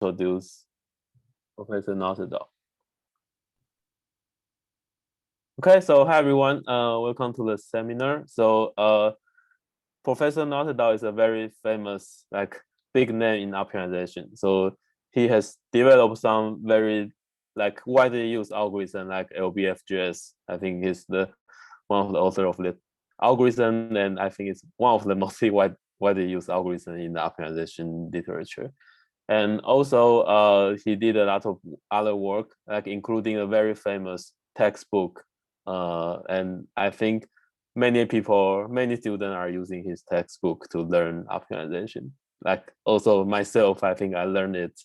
introduce Professor Nocedal. Okay, so hi everyone, welcome to the seminar. So Professor Nocedal is a very famous, big name in optimization. So he has developed some very widely used algorithm like LBFGS. I think he's one of the author of the algorithm, and I think it's one of the most widely used algorithm in the optimization literature. And also he did a lot of other work, including a very famous textbook. And I think many students are using his textbook to learn optimization. Also myself, I think I learned it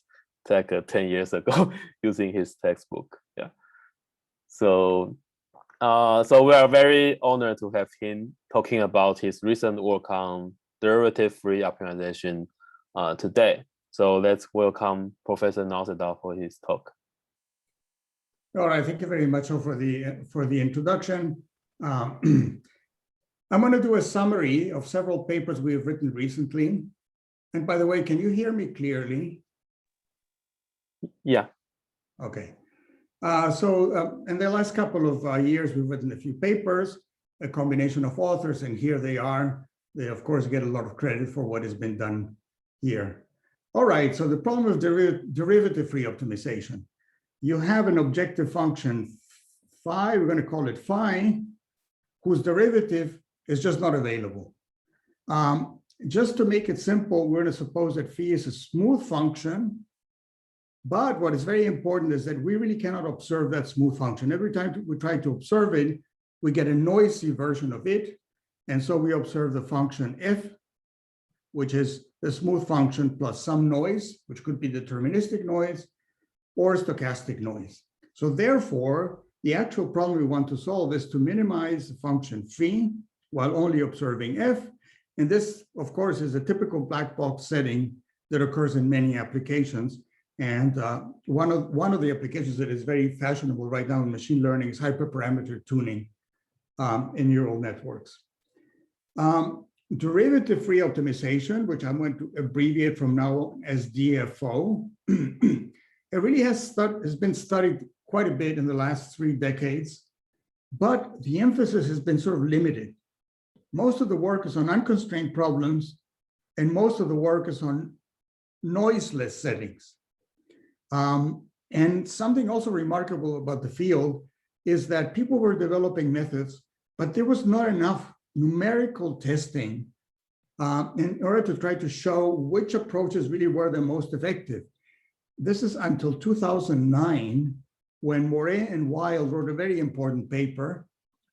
10 years ago using his textbook. Yeah. So we are very honored to have him talking about his recent work on derivative-free optimization today. So let's welcome Professor Nocedal for his talk. All right, thank you very much for the introduction. I'm going to do a summary of several papers we have written recently. And by the way, can you hear me clearly? Yeah. Okay. So in the last couple of years, we've written a few papers, a combination of authors, and here they are. They, of course, get a lot of credit for what has been done here. All right, so the problem of derivative-free optimization. You have an objective function phi, we're going to call it phi, whose derivative is just not available. Just to make it simple, we're going to suppose that phi is a smooth function, but what is very important is that we really cannot observe that smooth function. Every time we try to observe it, we get a noisy version of it, and so we observe the function f, which is the smooth function plus some noise, which could be deterministic noise, or stochastic noise. So therefore, the actual problem we want to solve is to minimize the function phi while only observing f. And this, of course, is a typical black box setting that occurs in many applications. And one of the applications that is very fashionable right now in machine learning is hyperparameter tuning in neural networks. Derivative-free optimization, which I'm going to abbreviate from now on as DFO, it really has been studied quite a bit in the last 3 decades, but the emphasis has been sort of limited. Most of the work is on unconstrained problems, and most of the work is on noiseless settings. And something also remarkable about the field is that people were developing methods, but there was not enough numerical testing in order to try to show which approaches really were the most effective. This is until 2009, when Moret and Wild wrote a very important paper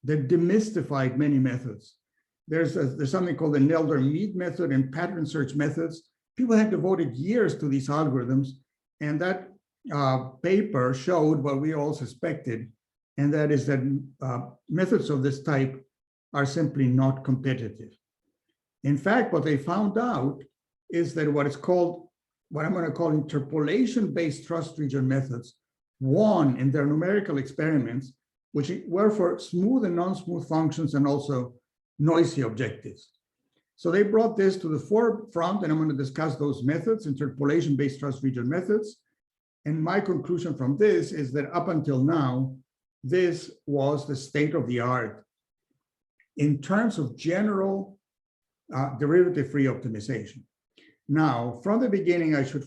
that demystified many methods. There's something called the Nelder-Mead method and pattern search methods. People had devoted years to these algorithms, and that paper showed what we all suspected, and that is that methods of this type are simply not competitive. In fact, what they found out is that what I'm going to call interpolation-based trust region methods won in their numerical experiments, which were for smooth and non-smooth functions and also noisy objectives. So they brought this to the forefront, and I'm going to discuss those methods, interpolation-based trust region methods. And my conclusion from this is that up until now, this was the state of the art in terms of general derivative-free optimization. Now, from the beginning, I should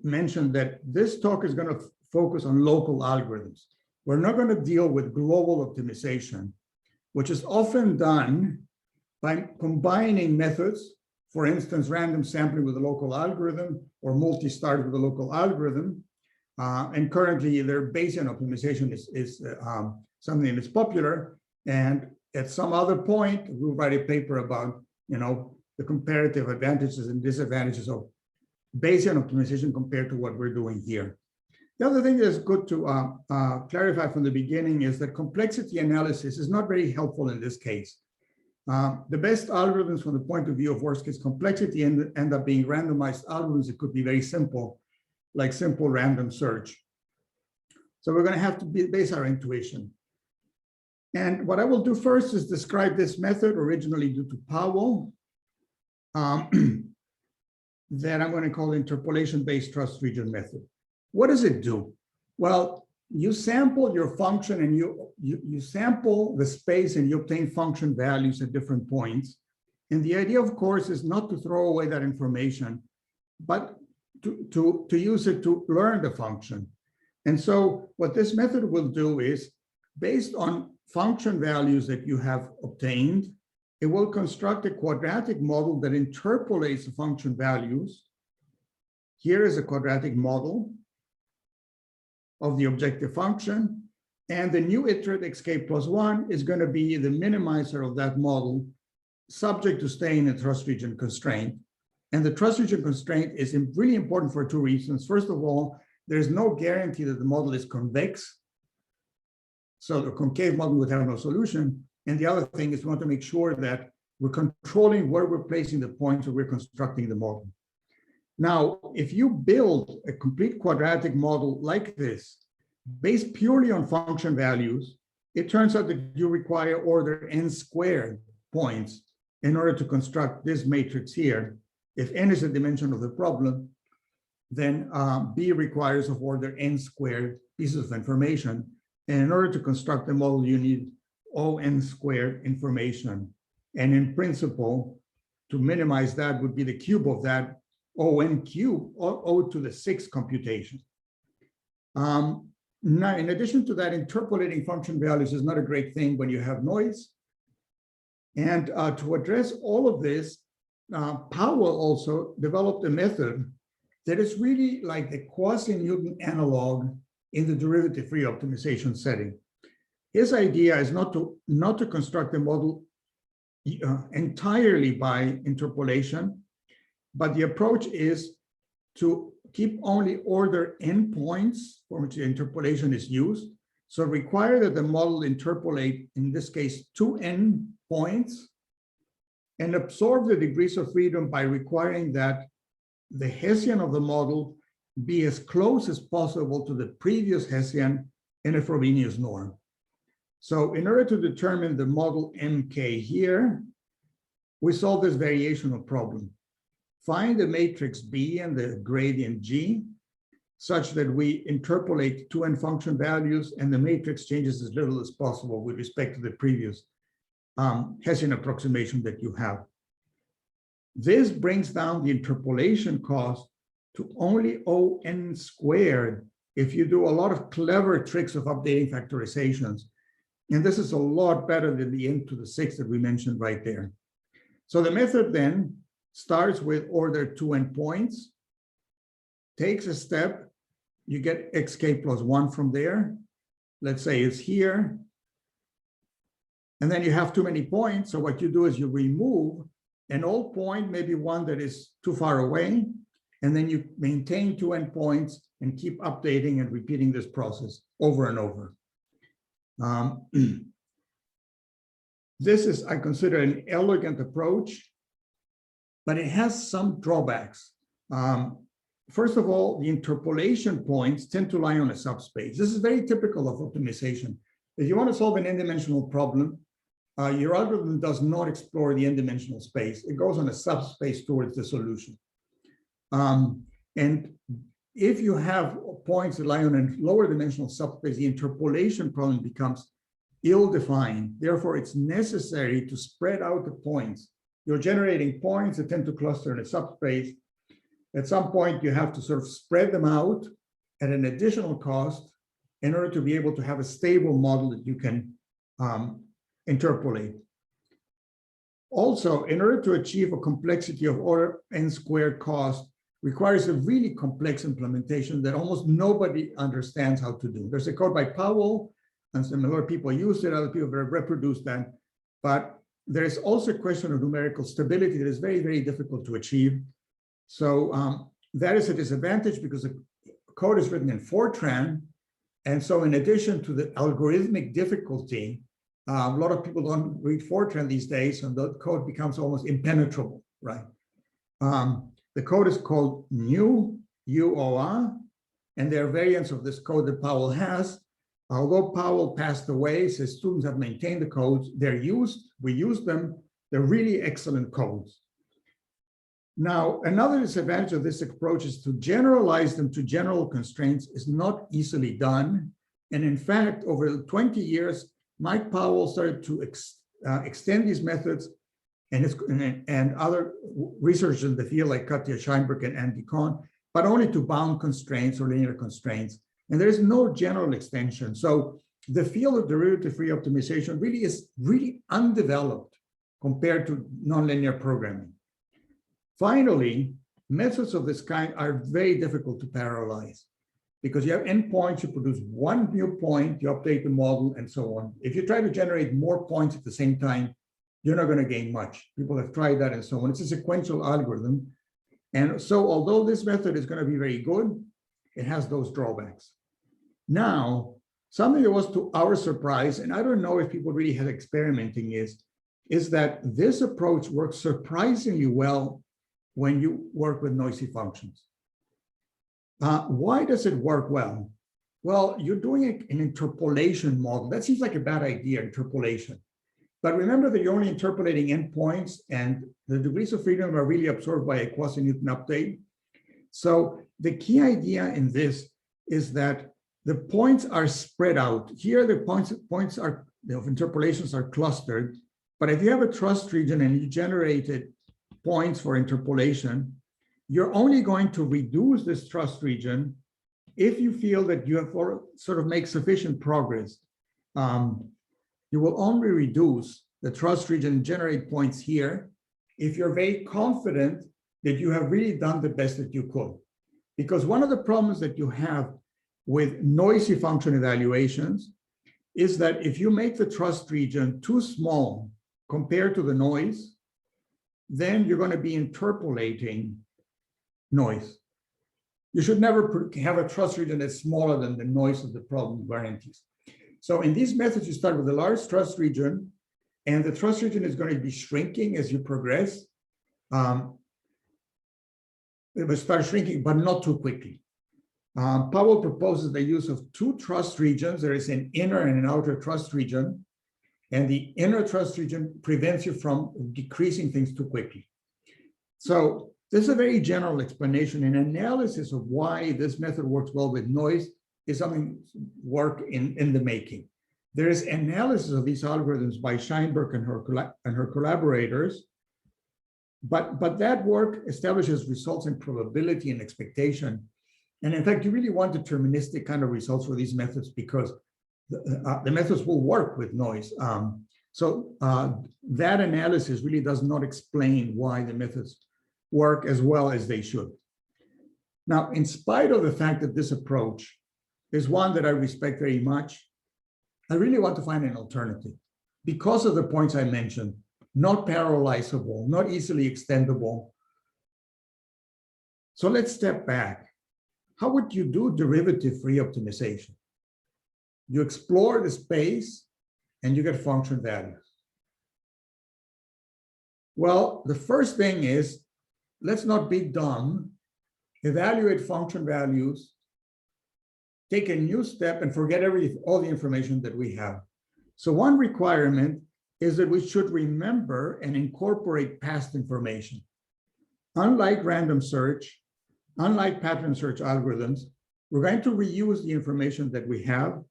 mention that this talk is going to focus on local algorithms. We're not going to deal with global optimization, which is often done by combining methods, for instance, random sampling with a local algorithm or multi-start with a local algorithm. And currently, their Bayesian optimization is something that's popular. And at some other point, we'll write a paper about, the comparative advantages and disadvantages of Bayesian optimization compared to what we're doing here. The other thing that's good to clarify from the beginning is that complexity analysis is not very helpful in this case. The best algorithms from the point of view of worst case complexity end up being randomized algorithms. It could be very simple, like simple random search. So we're going to have to base our intuition. And what I will do first is describe this method originally due to Powell. that I'm going to call interpolation-based trust region method. What does it do? Well, you sample your function and you sample the space and you obtain function values at different points. And the idea, of course, is not to throw away that information, but to use it to learn the function. And so what this method will do is, based on function values that you have obtained, it will construct a quadratic model that interpolates the function values. Here is a quadratic model of the objective function, and the new iterate xk plus 1 is going to be the minimizer of that model, subject to staying in a trust region constraint. And the trust region constraint is really important for two reasons. First of all, there's no guarantee that the model is convex. So the concave model would have no solution. And the other thing is we want to make sure that we're controlling where we're placing the points where we're constructing the model. Now, if you build a complete quadratic model like this, based purely on function values, it turns out that you require order n squared points in order to construct this matrix here. If n is the dimension of the problem, then B requires of order n squared pieces of information. And in order to construct the model, you need O(n) squared information. And in principle, to minimize that would be the cube of that O(n) cube, O to the 6th computation. Now, in addition to that, interpolating function values is not a great thing when you have noise. And to address all of this, Powell also developed a method that is really like the quasi-Newton analog in the derivative-free optimization setting. His idea is not to construct a model entirely by interpolation, but the approach is to keep only order n points for which the interpolation is used. So require that the model interpolate, in this case, 2n points, and absorb the degrees of freedom by requiring that the Hessian of the model be as close as possible to the previous Hessian in a Frobenius norm. So in order to determine the model MK here, we solve this variational problem. Find the matrix B and the gradient G such that we interpolate 2n function values and the matrix changes as little as possible with respect to the previous Hessian approximation that you have. This brings down the interpolation cost to only O(n) squared if you do a lot of clever tricks of updating factorizations. And this is a lot better than the n to the 6th that we mentioned right there. So the method then starts with order 2n points, takes a step, you get xk plus 1 from there. Let's say it's here. And then you have too many points. So what you do is you remove an old point, maybe one that is too far away, and then you maintain 2n points and keep updating and repeating this process over and over. This is, I consider, an elegant approach, but it has some drawbacks. First of all, the interpolation points tend to lie on a subspace. This is very typical of optimization. If you want to solve an n-dimensional problem, your algorithm does not explore the n-dimensional space. It goes on a subspace towards the solution. And if you have points that lie on a lower dimensional subspace, the interpolation problem becomes ill-defined. Therefore, it's necessary to spread out the points. You're generating points that tend to cluster in a subspace. At some point, you have to sort of spread them out at an additional cost in order to be able to have a stable model that you can interpolate. Also, in order to achieve a complexity of order n squared cost requires a really complex implementation that almost nobody understands how to do. There's a code by Powell, and some other people use it, other people have reproduced that. But there is also a question of numerical stability that is very, very difficult to achieve. So that is a disadvantage because the code is written in Fortran. And so in addition to the algorithmic difficulty, a lot of people don't read Fortran these days, and the code becomes almost impenetrable, right? The code is called new, UOR, and there are variants of this code that Powell has. Although Powell passed away, his students have maintained the codes. They're used, we use them. They're really excellent codes. Now, another disadvantage of this approach is to generalize them to general constraints is not easily done. And in fact, over 20 years, Mike Powell started to extend these methods, and other researchers in the field like Katja Scheinberg and Andy Cohn, but only to bound constraints or linear constraints. And there is no general extension. So the field of derivative-free optimization really is undeveloped compared to nonlinear programming. Finally, methods of this kind are very difficult to parallelize because you have endpoints, you produce one new point, you update the model, and so on. If you try to generate more points at the same time, you're not going to gain much. People have tried that and so on. It's a sequential algorithm. And so although this method is going to be very good, it has those drawbacks. Now, something that was to our surprise, and I don't know if people really had experimenting is that this approach works surprisingly well when you work with noisy functions. Why does it work well? Well, you're doing an interpolation model. That seems like a bad idea, interpolation. But remember that you're only interpolating endpoints, and the degrees of freedom are really absorbed by a quasi-Newton update. So the key idea in this is that the points are spread out. Here, the points of interpolations are clustered. But if you have a trust region and you generated points for interpolation, you're only going to reduce this trust region if you feel that you have sort of make sufficient progress. You will only reduce the trust region and generate points here if you're very confident that you have really done the best that you could. Because one of the problems that you have with noisy function evaluations is that if you make the trust region too small compared to the noise, then you're going to be interpolating noise. You should never have a trust region that's smaller than the noise of the problem guarantees. So in these methods, you start with a large trust region, and the trust region is going to be shrinking as you progress. It will start shrinking, but not too quickly. Powell proposes the use of two trust regions. There is an inner and an outer trust region, and the inner trust region prevents you from decreasing things too quickly. So this is a very general explanation. An analysis of why this method works well with noise is something work in the making. There is analysis of these algorithms by Scheinberg and her collaborators, but that work establishes results in probability and expectation. And in fact, you really want deterministic kind of results for these methods because the methods will work with noise. So that analysis really does not explain why the methods work as well as they should. Now, in spite of the fact that this approach is one that I respect very much, I really want to find an alternative because of the points I mentioned, not parallelizable, not easily extendable. So let's step back. How would you do derivative-free optimization? You explore the space and you get function values. Well, the first thing is, let's not be dumb, evaluate function values, take a new step and forget all the information that we have. So one requirement is that we should remember and incorporate past information. Unlike random search, unlike pattern search algorithms, we're going to reuse the information that we have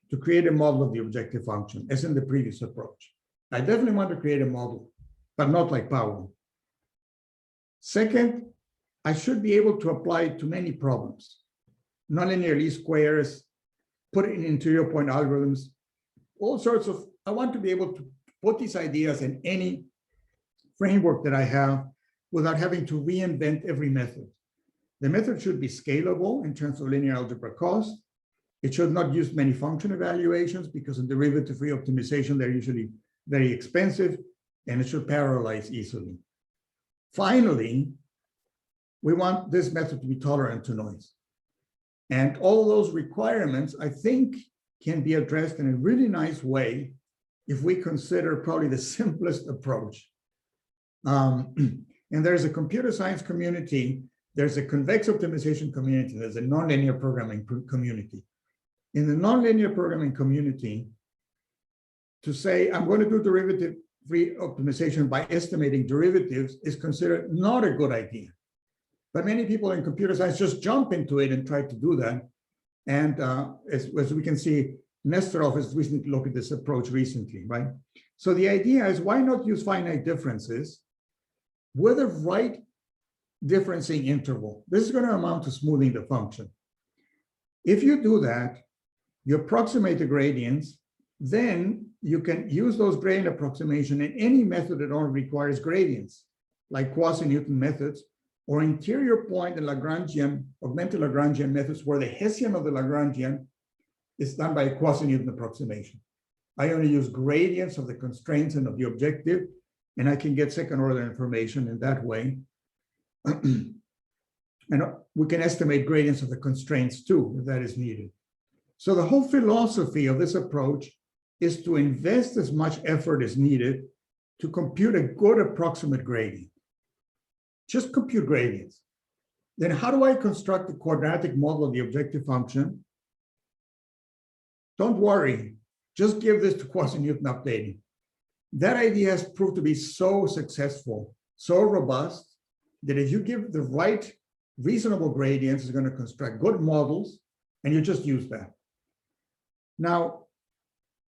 to create a model of the objective function, as in the previous approach. I definitely want to create a model, but not like Powell. Second, I should be able to apply it to many problems. Nonlinear least squares, put it in interior point algorithms, all sorts of, I want to be able to put these ideas in any framework that I have without having to reinvent every method. The method should be scalable in terms of linear algebra cost. It should not use many function evaluations because in derivative-free optimization, they're usually very expensive, and it should parallelize easily. Finally, we want this method to be tolerant to noise. And all those requirements, I think, can be addressed in a really nice way if we consider probably the simplest approach. And there's a computer science community, there's a convex optimization community, there's a nonlinear programming community. In the nonlinear programming community, to say, I'm going to do derivative free optimization by estimating derivatives is considered not a good idea. But many people in computer science just jump into it and try to do that. And as we can see, Nocedal has recently looked at this approach recently, right? So the idea is, why not use finite differences with a right differencing interval? This is going to amount to smoothing the function. If you do that, you approximate the gradients, then you can use those gradient approximation in any method that only requires gradients, like quasi-Newton methods, or interior point and Lagrangian, augmented Lagrangian methods, where the Hessian of the Lagrangian is done by a quasi-Newton approximation. I only use gradients of the constraints and of the objective, and I can get second order information in that way. And we can estimate gradients of the constraints too, if that is needed. So the whole philosophy of this approach is to invest as much effort as needed to compute a good approximate gradient. Just compute gradients. Then how do I construct a quadratic model of the objective function? Don't worry, just give this to quasi-Newton updating. That idea has proved to be so successful, so robust, that if you give the right reasonable gradients, it's going to construct good models, and you just use that. Now,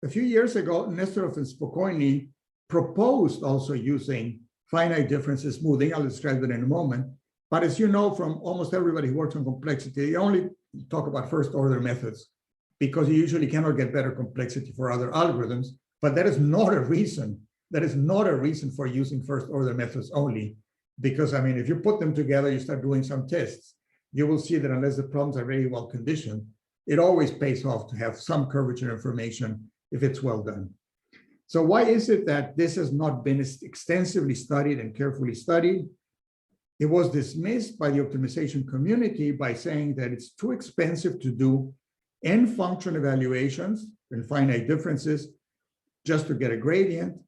a few years ago, Nocedal and Spokojny proposed also using finite differences smoothing. I'll describe it in a moment. But as you know from almost everybody who works on complexity, they only talk about first order methods because you usually cannot get better complexity for other algorithms. But that is not a reason. That is not a reason for using first order methods only. Because, I mean, if you put them together, you start doing some tests, you will see that unless the problems are very well conditioned, it always pays off to have some curvature information if it's well done. So why is it that this has not been extensively studied and carefully studied? It was dismissed by the optimization community by saying that it's too expensive to do n function evaluations and finite differences just to get a gradient,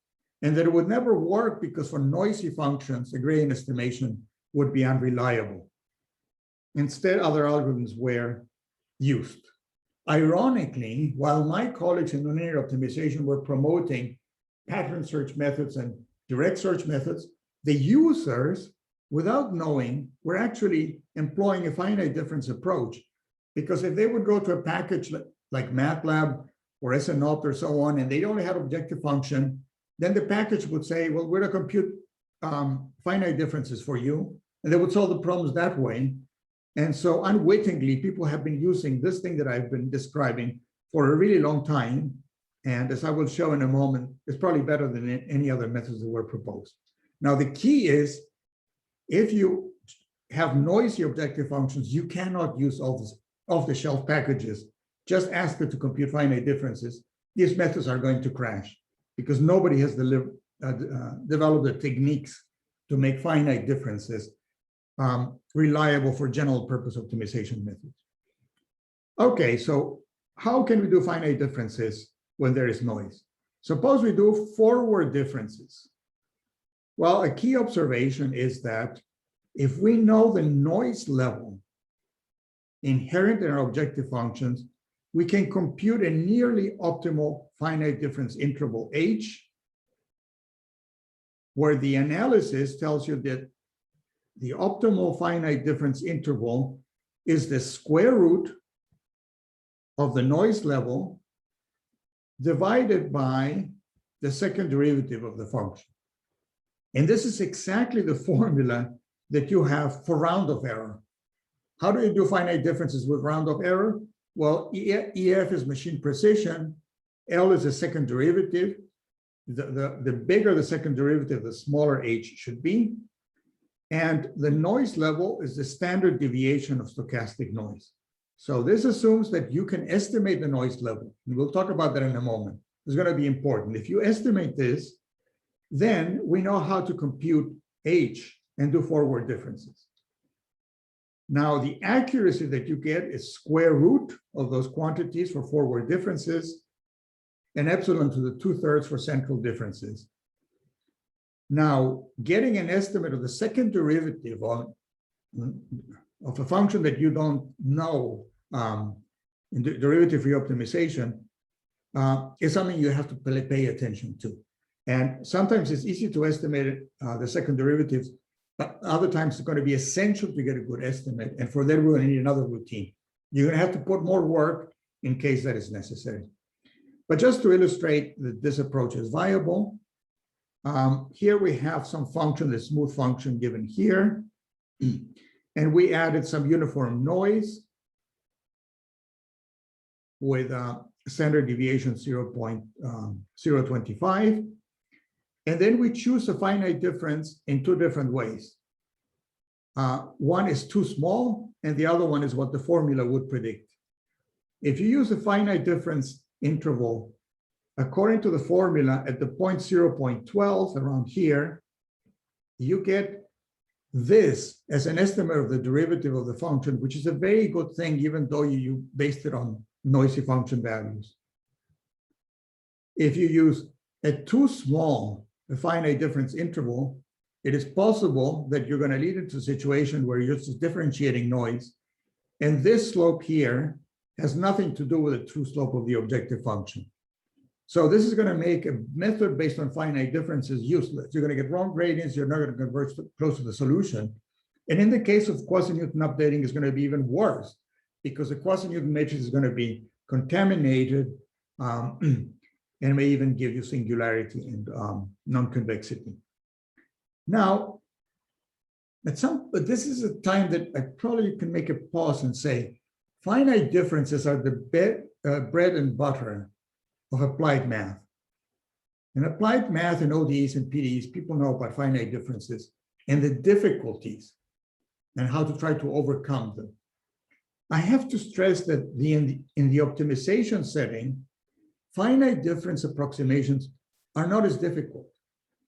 and that it would never work because for noisy functions, the gradient estimation would be unreliable. Instead, other algorithms were used. Ironically, while my colleagues in nonlinear optimization were promoting pattern search methods and direct search methods, the users, without knowing, were actually employing a finite difference approach. Because if they would go to a package like MATLAB or SNOpt or so on, and they only had objective function, then the package would say, well, we're going to compute finite differences for you, and they would solve the problems that way. And so unwittingly, people have been using this thing that I've been describing for a really long time. And as I will show in a moment, it's probably better than any other methods that were proposed. Now, the key is, if you have noisy objective functions, you cannot use all this off-the-shelf packages. Just ask it to compute finite differences. These methods are going to crash because nobody has developed the techniques to make finite differences reliable for general purpose optimization methods. Okay, so how can we do finite differences when there is noise? Suppose we do forward differences. Well, a key observation is that if we know the noise level inherent in our objective functions, we can compute a nearly optimal finite difference interval H, where the analysis tells you that the optimal finite difference interval is the square root of the noise level divided by the second derivative of the function. And this is exactly the formula that you have for round-off error. How do you do finite differences with round-off error? Well, EF is machine precision, L is a second derivative. The bigger the second derivative, the smaller H should be. And the noise level is the standard deviation of stochastic noise. So this assumes that you can estimate the noise level. And we'll talk about that in a moment. It's going to be important. If you estimate this, then we know how to compute H and do forward differences. Now, the accuracy that you get is square root of those quantities for forward differences and epsilon to the 2/3 for central differences. Now, getting an estimate of the second derivative of a function that you don't know in the derivative free optimization is something you have to pay attention to. And sometimes it's easy to estimate the second derivatives, but other times it's going to be essential to get a good estimate. And for that, we're going to need another routine. You're going to have to put more work in case that is necessary. But just to illustrate that this approach is viable, here we have some function, the smooth function given here. And we added some uniform noise with standard deviation 0.025. And then we choose a finite difference in two different ways. One is too small, and the other one is what the formula would predict. If you use a finite difference interval, according to the formula at the point 0.12 around here, you get this as an estimate of the derivative of the function, which is a very good thing, even though you based it on noisy function values. If you use a too small finite difference interval, it is possible that you're going to lead into a situation where you're just differentiating noise. And this slope here has nothing to do with the true slope of the objective function. So this is going to make a method based on finite differences useless. You're going to get wrong gradients. You're not going to converge close to the solution. And in the case of quasi-Newton updating, it's going to be even worse because the quasi-Newton matrix is going to be contaminated and may even give you singularity and non-convexity. Now, but this is a time that I probably can make a pause and say, finite differences are the bread and butter of applied math. In applied math and ODEs and PDEs, people know about finite differences and the difficulties and how to try to overcome them. I have to stress that in the optimization setting, finite difference approximations are not as difficult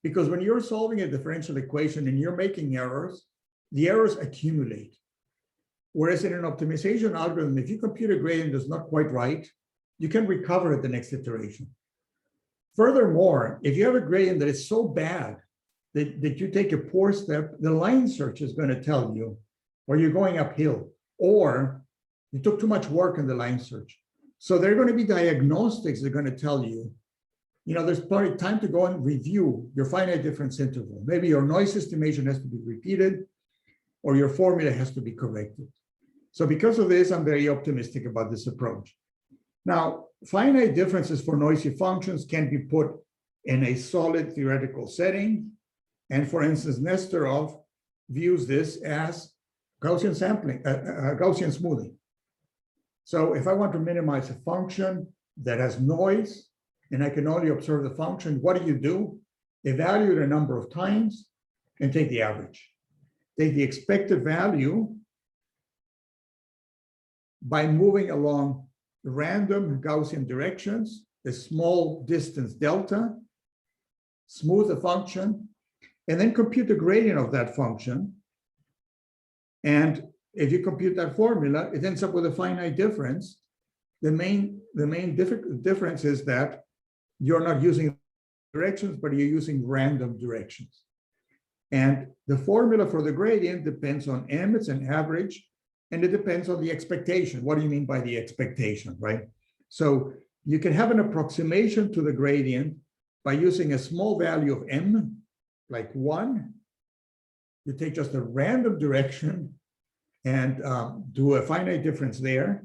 because when you're solving a differential equation and you're making errors, the errors accumulate. Whereas in an optimization algorithm, if you compute a gradient that's not quite right, you can recover at the next iteration. Furthermore, if you have a gradient that is so bad that you take a poor step, the line search is going to tell you, or you're going uphill, or you took too much work in the line search. So there are going to be diagnostics that are going to tell you, there's probably time to go and review your finite difference interval. Maybe your noise estimation has to be repeated, or your formula has to be corrected. So because of this, I'm very optimistic about this approach. Now, finite differences for noisy functions can be put in a solid theoretical setting. And for instance, Nesterov views this as Gaussian sampling, Gaussian smoothing. So if I want to minimize a function that has noise and I can only observe the function, what do? Evaluate a number of times and take the average. Take the expected value by moving along random Gaussian directions, a small distance delta, smooth the function, and then compute the gradient of that function. And if you compute that formula, it ends up with a finite difference. The main difference is that you're not using directions, but you're using random directions. And the formula for the gradient depends on m, it's an average, and it depends on the expectation. What do you mean by the expectation, right? So you can have an approximation to the gradient by using a small value of m, like 1. You take just a random direction and do a finite difference there,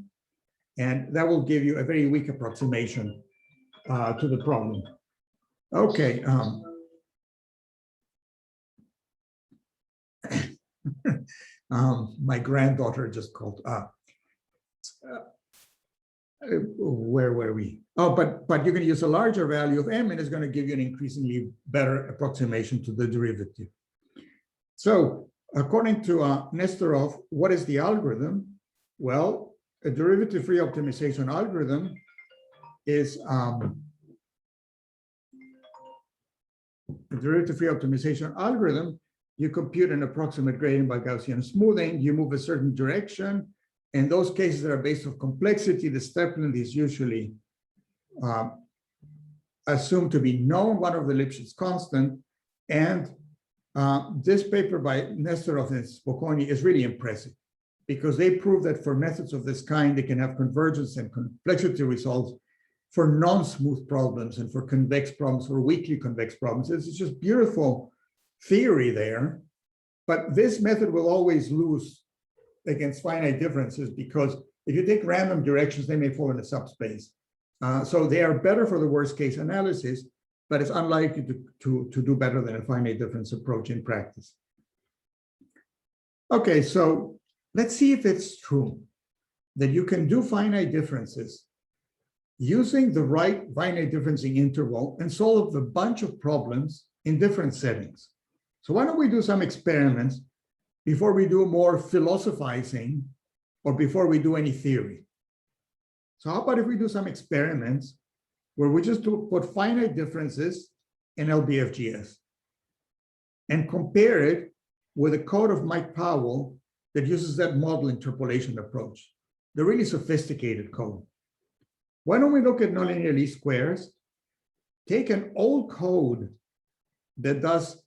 and that will give you a very weak approximation to the problem. Okay. My granddaughter just called. Where were we? Oh, but you're going to use a larger value of m, and it's going to give you an increasingly better approximation to the derivative. So according to Nesterov, what is the algorithm? Well, a derivative-free optimization algorithm is a derivative-free optimization algorithm. You compute an approximate gradient by Gaussian smoothing, you move a certain direction. In those cases that are based on complexity, the step length is usually assumed to be known, one of the Lipschitz constant. And this paper by Nesterov and Spokony is really impressive because they prove that for methods of this kind, they can have convergence and complexity results for non-smooth problems and for convex problems, for weakly convex problems. It's just beautiful theory there. But this method will always lose against finite differences because if you take random directions, they may fall in a subspace. So they are better for the worst case analysis, but it's unlikely to do better than a finite difference approach in practice. Okay, so let's see if it's true that you can do finite differences using the right finite differencing interval and solve a bunch of problems in different settings. So why don't we do some experiments before we do more philosophizing or before we do any theory? So how about if we do some experiments where we just put finite differences in LBFGS and compare it with a code of Mike Powell that uses that model interpolation approach, the really sophisticated code. Why don't we look at nonlinear least squares, take an old code that does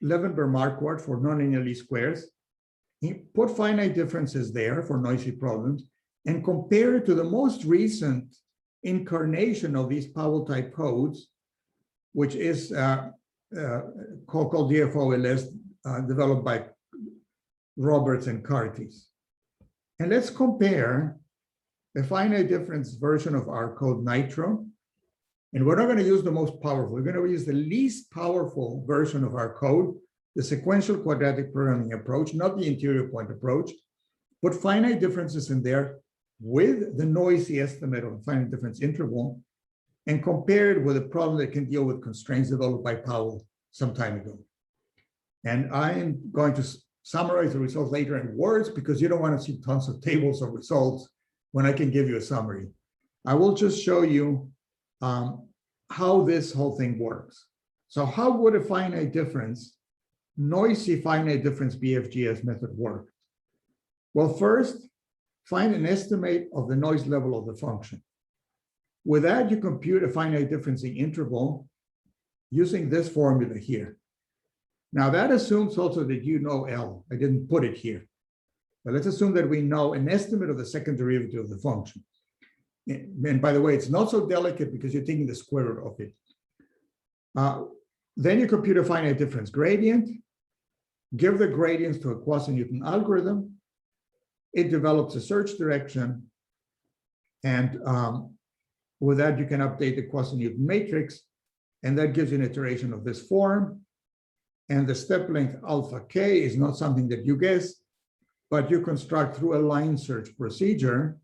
Levenberg-Marquardt for nonlinear least squares, put finite differences there for noisy problems, and compare it to the most recent incarnation of these Powell type codes, which is called DFO-LS, developed by Roberts and Curtis. And let's compare a finite difference version of our code Nitro. And we're not going to use the most powerful. We're going to use the least powerful version of our code, the sequential quadratic programming approach, not the interior point approach. Put finite differences in there with the noisy estimate of the finite difference interval and compare it with a problem that can deal with constraints developed by Powell some time ago. And I am going to summarize the results later in words because you don't want to see tons of tables of results when I can give you a summary. I will just show you how this whole thing works. So how would a finite difference, noisy finite difference BFGS method work? Well, first, find an estimate of the noise level of the function. With that, you compute a finite differencing interval using this formula here. Now that assumes also that you know L. I didn't put it here. But let's assume that we know an estimate of the second derivative of the function. And by the way, it's not so delicate because you're taking the square root of it. Then you compute a finite difference gradient, give the gradients to a quasi-Newton algorithm. It develops a search direction. And with that, you can update the quasi-Newton matrix. And that gives you an iteration of this form. And the step length alpha k is not something that you guess, but you construct through a line search procedure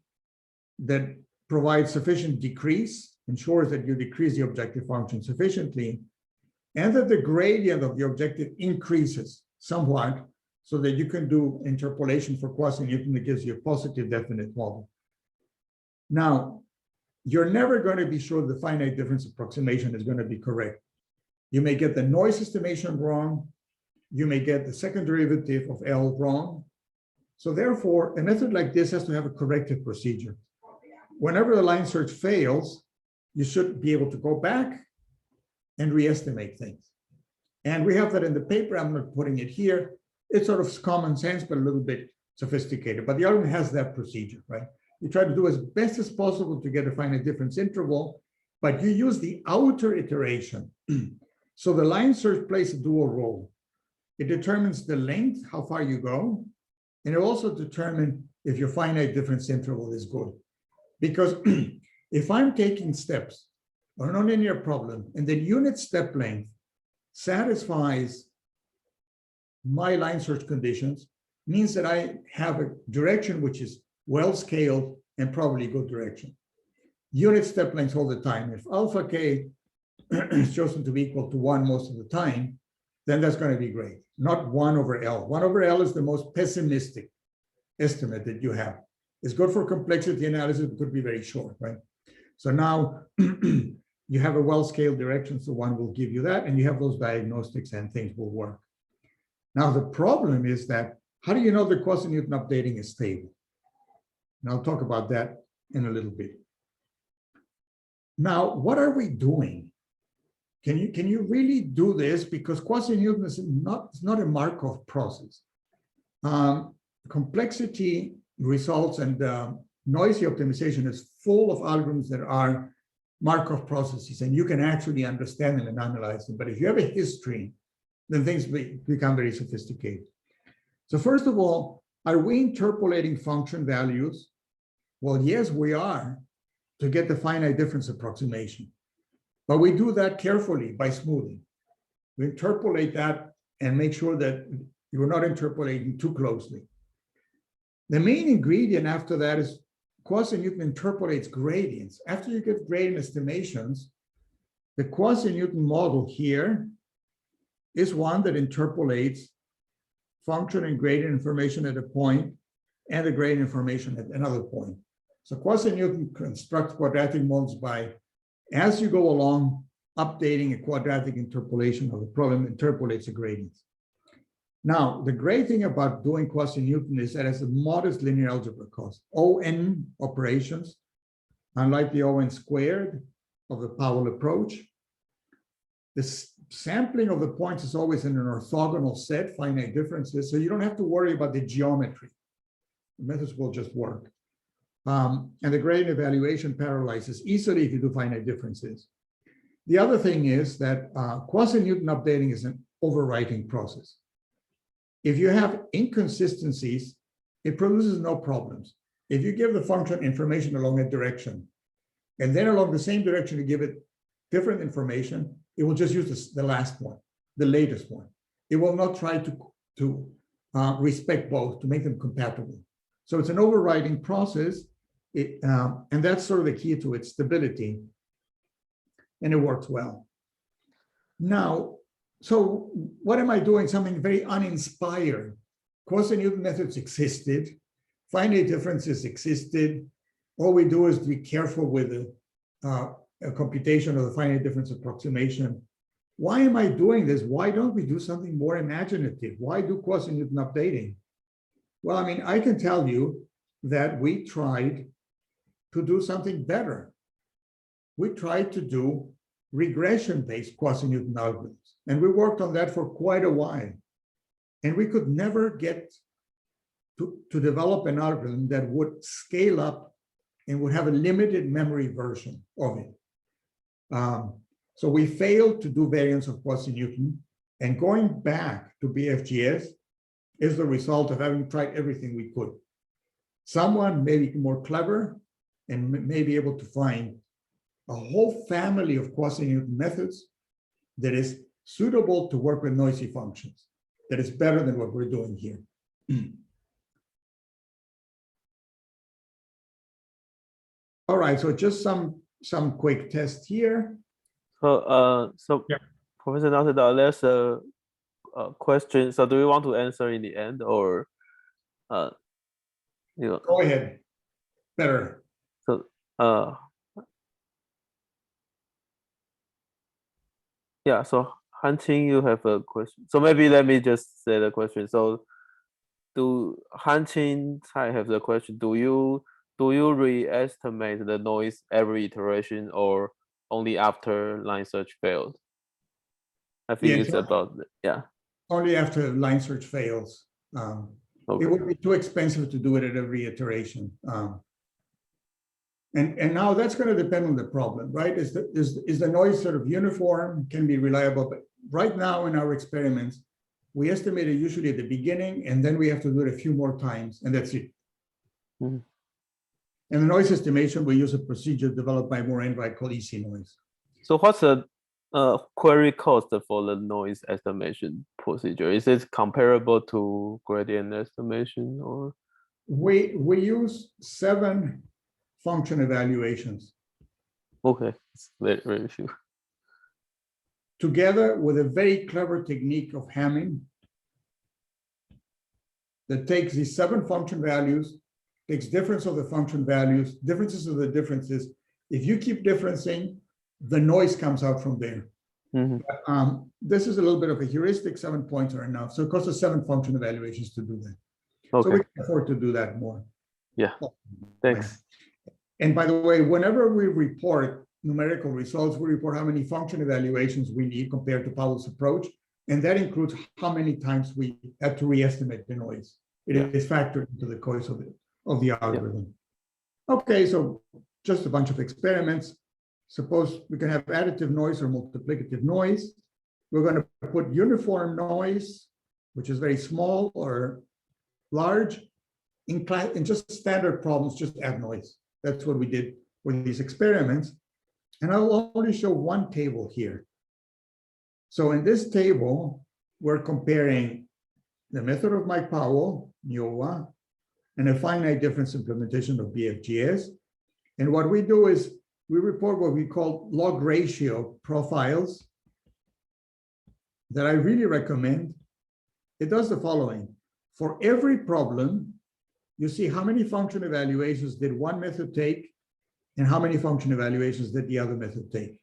that provides sufficient decrease, ensures that you decrease the objective function sufficiently, and that the gradient of the objective increases somewhat so that you can do interpolation for quasi-Newton that gives you a positive definite model. Now, you're never going to be sure the finite difference approximation is going to be correct. You may get the noise estimation wrong. You may get the second derivative of L wrong. So therefore, a method like this has to have a corrective procedure. Whenever the line search fails, you should be able to go back and re-estimate things. And we have that in the paper. I'm not putting it here. It's sort of common sense, but a little bit sophisticated. But the algorithm has that procedure, right? You try to do as best as possible to get a finite difference interval, but you use the outer iteration. So the line search plays a dual role. It determines the length, how far you go, and it also determines if your finite difference interval is good. Because if I'm taking steps on a nonlinear problem and the unit step length satisfies my line search conditions, means that I have a direction which is well scaled and probably good direction. Unit step lengths all the time. If alpha k is chosen to be equal to 1 most of the time, then that's going to be great. Not 1 over L. 1 over L is the most pessimistic estimate that you have. It's good for complexity analysis, but could be very short, right? So now you have a well-scaled direction, so 1 will give you that, and you have those diagnostics and things will work. Now the problem is that, how do you know the quasi-Newton updating is stable? And I'll talk about that in a little bit. Now, what are we doing? Can you really do this? Because quasi-Newton is not a Markov process. Complexity results and noisy optimization is full of algorithms that are Markov processes, and you can actually understand them and analyze them. But if you have a history, then things become very sophisticated. So first of all, are we interpolating function values? Well, yes, we are, to get the finite difference approximation. But we do that carefully by smoothing. We interpolate that and make sure that you're not interpolating too closely. The main ingredient after that is quasi-Newton interpolates gradients. After you get gradient estimations, the quasi-Newton model here is one that interpolates function and gradient information at a point and the gradient information at another point. So quasi-Newton constructs quadratic modes by, as you go along, updating a quadratic interpolation of the problem, interpolates the gradients. Now, the great thing about doing quasi-Newton is that it has a modest linear algebra cost. ON operations, unlike the ON squared of the Powell approach. The sampling of the points is always in an orthogonal set, finite differences, so you don't have to worry about the geometry. The methods will just work. And the gradient evaluation parallelizes easily if you do finite differences. The other thing is that quasi-Newton updating is an overwriting process. If you have inconsistencies, it produces no problems. If you give the function information along a direction, and then along the same direction you give it different information, it will just use the last one, the latest one. It will not try to respect both, to make them compatible. So it's an overriding process, and that's sort of the key to its stability, and it works well. Now, so what am I doing? Something very uninspired. Quasi-Newton methods existed, finite differences existed. All we do is be careful with a computation of the finite difference approximation. Why am I doing this? Why don't we do something more imaginative? Why do quasi-Newton updating? Well, I mean, I can tell you that we tried to do something better. We tried to do regression-based quasi-Newton algorithms. And we worked on that for quite a while. And we could never get to develop an algorithm that would scale up and would have a limited memory version of it. So we failed to do variants of quasi-Newton, and going back to BFGS is the result of having tried everything we could. Someone may be more clever and may be able to find a whole family of quasi-Newton methods that is suitable to work with noisy functions, that is better than what we're doing here. All right, so just some quick tests here. So, Yeah. Professor Nocedal, there's a question. So, do you want to answer in the end, or you know? Go ahead. Better. So, yeah. So, Hanqing, you have a question. So maybe let me just say the question. So, do Hanqing Tsai have the question? Do you re-estimate the noise every iteration, or only after line search failed? I think it's about, yeah. Only after line search fails. Okay. It would be too expensive to do it at every iteration. And now that's going to depend on the problem, right? Is the noise sort of uniform, can be reliable? But right now in our experiments, we estimate it usually at the beginning, and then we have to do it a few more times, and that's it. Mm-hmm. And the noise estimation, we use a procedure developed by Moore Enright called EC noise. So what's the query cost for the noise estimation procedure? Is it comparable to gradient estimation, or? We use 7 function evaluations. Okay, it's very, very few. Together with a very clever technique of Hamming that takes these 7 function values, takes difference of the function values, differences of the differences. If you keep differencing, the noise comes out from there. Mm-hmm. This is a little bit of a heuristic. 7 points are enough. So it costs us 7 function evaluations to do that. Okay. So we can afford to do that more. Yeah, thanks. And by the way, whenever we report numerical results, we report how many function evaluations we need compared to Powell's approach. And that includes how many times we had to re-estimate the noise. It is factored into the cost of the algorithm. Okay, so just a bunch of experiments. suppose we can have additive noise or multiplicative noise. We're going to put uniform noise, which is very small or large, in just standard problems, just add noise. That's what we did with these experiments. And I will only show one table here. So in this table, we're comparing the method of Mike Powell, NIOA, and a finite difference implementation of BFGS. And what we do is we report what we call log ratio profiles that I really recommend. It does the following. For every problem, you see how many function evaluations did one method take and how many function evaluations did the other method take.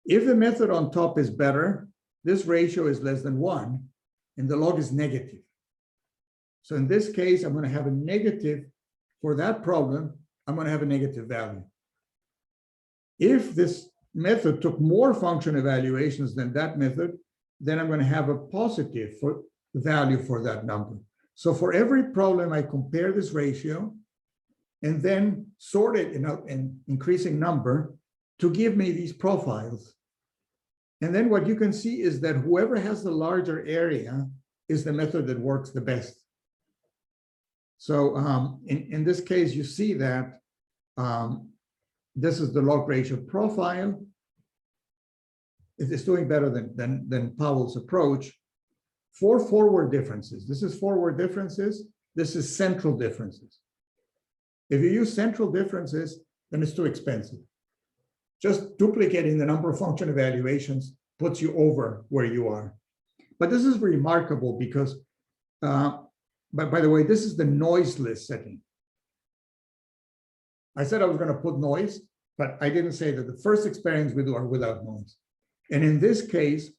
If the method on top is better, this ratio is less than 1, and the log is negative. So in this case, I'm going to have a negative for that problem. I'm going to have a negative value. If this method took more function evaluations than that method, then I'm going to have a positive value for that number. So for every problem, I compare this ratio and then sort it in an increasing number to give me these profiles. And then what you can see is that whoever has the larger area is the method that works the best. So in this case, you see that this is the log ratio profile. It's doing better than Powell's approach. For forward differences, this is forward differences, this is central differences. If you use central differences, then it's too expensive. Just duplicating the number of function evaluations puts you over where you are. But this is remarkable because, by the way, this is the noiseless setting. I said I was going to put noise, but I didn't say that the first experiments we do are without noise. And in this case,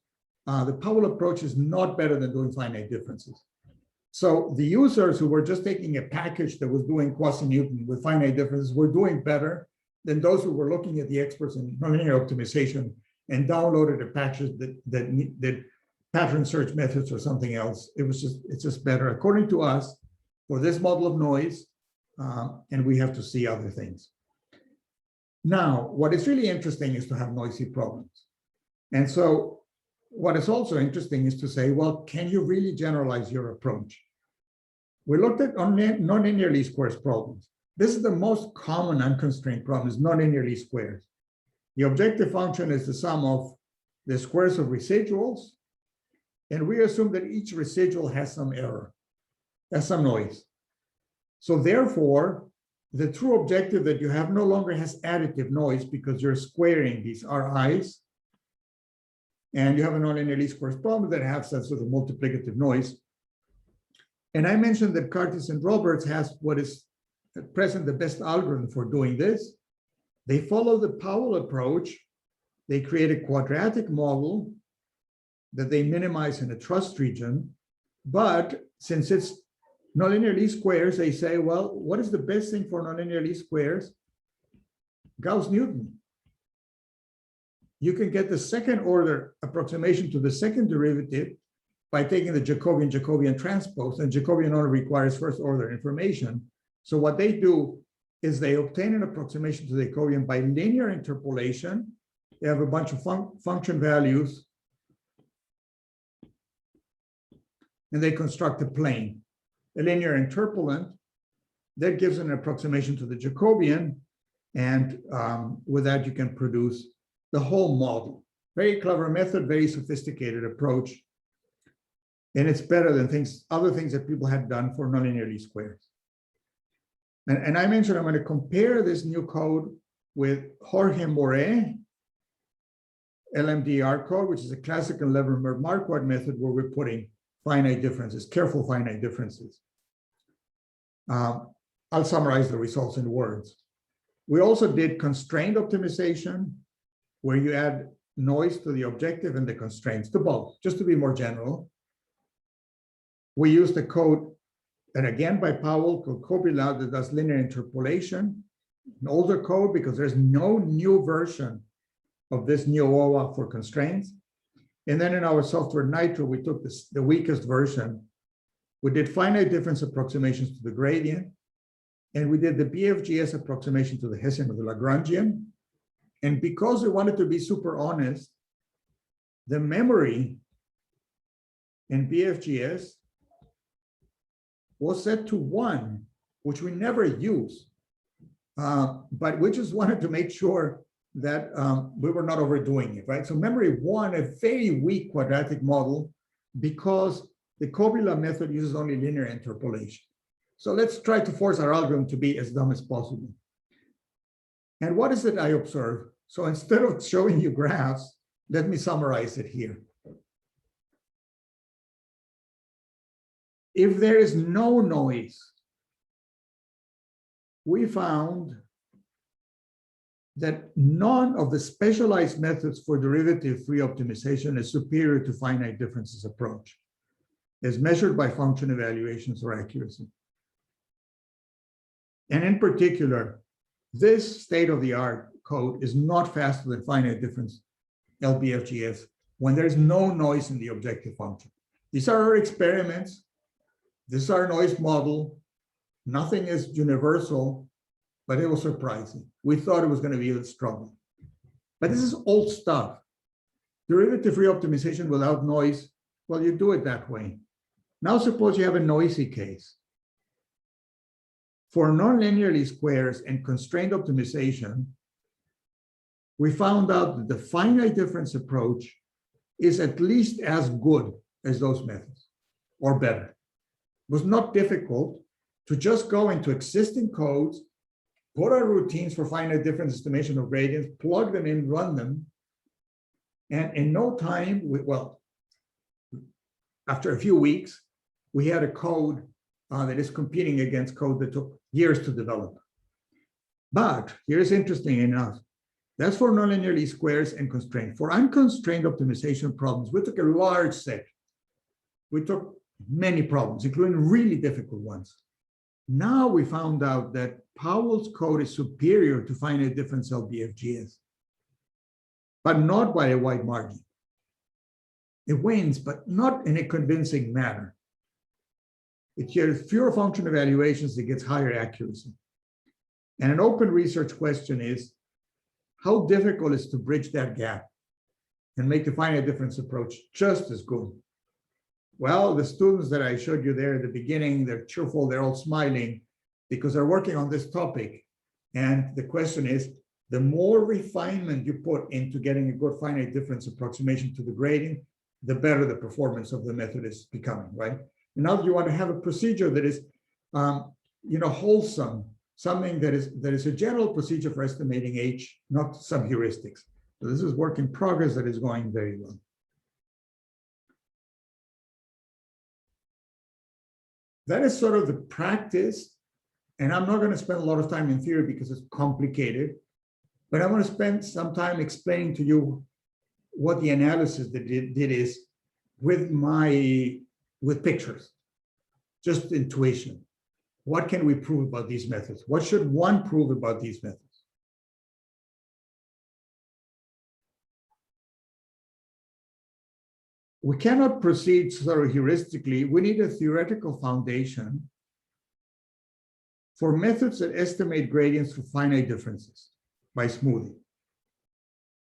the Powell approach is not better than doing finite differences. So the users who were just taking a package that was doing quasi-Newton with finite differences were doing better than those who were looking at the experts in nonlinear optimization and downloaded a package that did pattern search methods or something else. It's just better, according to us, for this model of noise, and we have to see other things. Now, what is really interesting is to have noisy problems. And so what is also interesting is to say, well, can you really generalize your approach? We looked at nonlinear least squares problems. This is the most common unconstrained problem, is nonlinear least squares. The objective function is the sum of the squares of residuals, and we assume that each residual has some error, has some noise. So therefore, the true objective that you have no longer has additive noise because you're squaring these RIs, and you have a nonlinear least squares problem that has that sort of multiplicative noise. And I mentioned that Curtis and Roberts has what is at present the best algorithm for doing this. They follow the Powell approach. They create a quadratic model that they minimize in a trust region. But since it's nonlinear least squares, they say, well, what is the best thing for nonlinear least squares? Gauss-Newton. You can get the second order approximation to the second derivative by taking the Jacobian transpose, and Jacobian only requires first order information. So what they do is they obtain an approximation to the Jacobian by linear interpolation. They have a bunch of function values, and they construct a plane, a linear interpolant that gives an approximation to the Jacobian, and with that you can produce the whole model. Very clever method, very sophisticated approach. And it's better than other things that people had done for nonlinear least squares. And I mentioned I'm going to compare this new code with Jorge More LMDR code, which is a classical Levermer-Marquardt method where we're putting finite differences, careful finite differences. I'll summarize the results in words. We also did constrained optimization, where you add noise to the objective and the constraints to both, just to be more general. We used a code, and again by Powell, called Copilot, that does linear interpolation, an older code because there's no new version of this NIOA for constraints. And then in our software Nitro, we took the weakest version. We did finite difference approximations to the gradient, and we did the BFGS approximation to the Hessian of the Lagrangian. And because we wanted to be super honest, the memory in BFGS was set to 1, which we never use. But we just wanted to make sure that we were not overdoing it, right? So memory 1, a very weak quadratic model, because the Copula method uses only linear interpolation. So let's try to force our algorithm to be as dumb as possible. And what is it I observe? So instead of showing you graphs, let me summarize it here. If there is no noise, we found that none of the specialized methods for derivative-free optimization is superior to finite differences approach, as measured by function evaluations or accuracy. And in particular, this state-of-the-art code is not faster than finite difference LBFGS when there's no noise in the objective function. These are our experiments. This is our noise model. Nothing is universal, but it was surprising. We thought it was going to be a struggle. But this is old stuff. Derivative-free optimization without noise, well, you do it that way. Now suppose you have a noisy case. For nonlinear least squares and constrained optimization, we found out that the finite difference approach is at least as good as those methods, or better. It was not difficult to just go into existing codes, put our routines for finite difference estimation of gradients, plug them in, run them, and in no time, after a few weeks, we had a code that is competing against code that took years to develop. But here's interesting enough. That's for nonlinear least squares and constrained. For unconstrained optimization problems, we took a large set. We took many problems, including really difficult ones. Now we found out that Powell's code is superior to finite difference LBFGS, but not by a wide margin. It wins, but not in a convincing manner. It has fewer function evaluations, it gets higher accuracy. And an open research question is, how difficult is to bridge that gap and make the finite difference approach just as good? Well, the students that I showed you there at the beginning, they're cheerful, they're all smiling because they're working on this topic. And the question is, the more refinement you put into getting a good finite difference approximation to the grading, the better the performance of the method is becoming, right? And now you want to have a procedure that is, wholesome, something that is a general procedure for estimating H, not some heuristics. So this is work in progress that is going very well. That is sort of the practice, and I'm not going to spend a lot of time in theory because it's complicated, but I want to spend some time explaining to you what the analysis that did is with pictures, just intuition. What can we prove about these methods? What should one prove about these methods? We cannot proceed sort of heuristically. We need a theoretical foundation for methods that estimate gradients for finite differences by smoothing.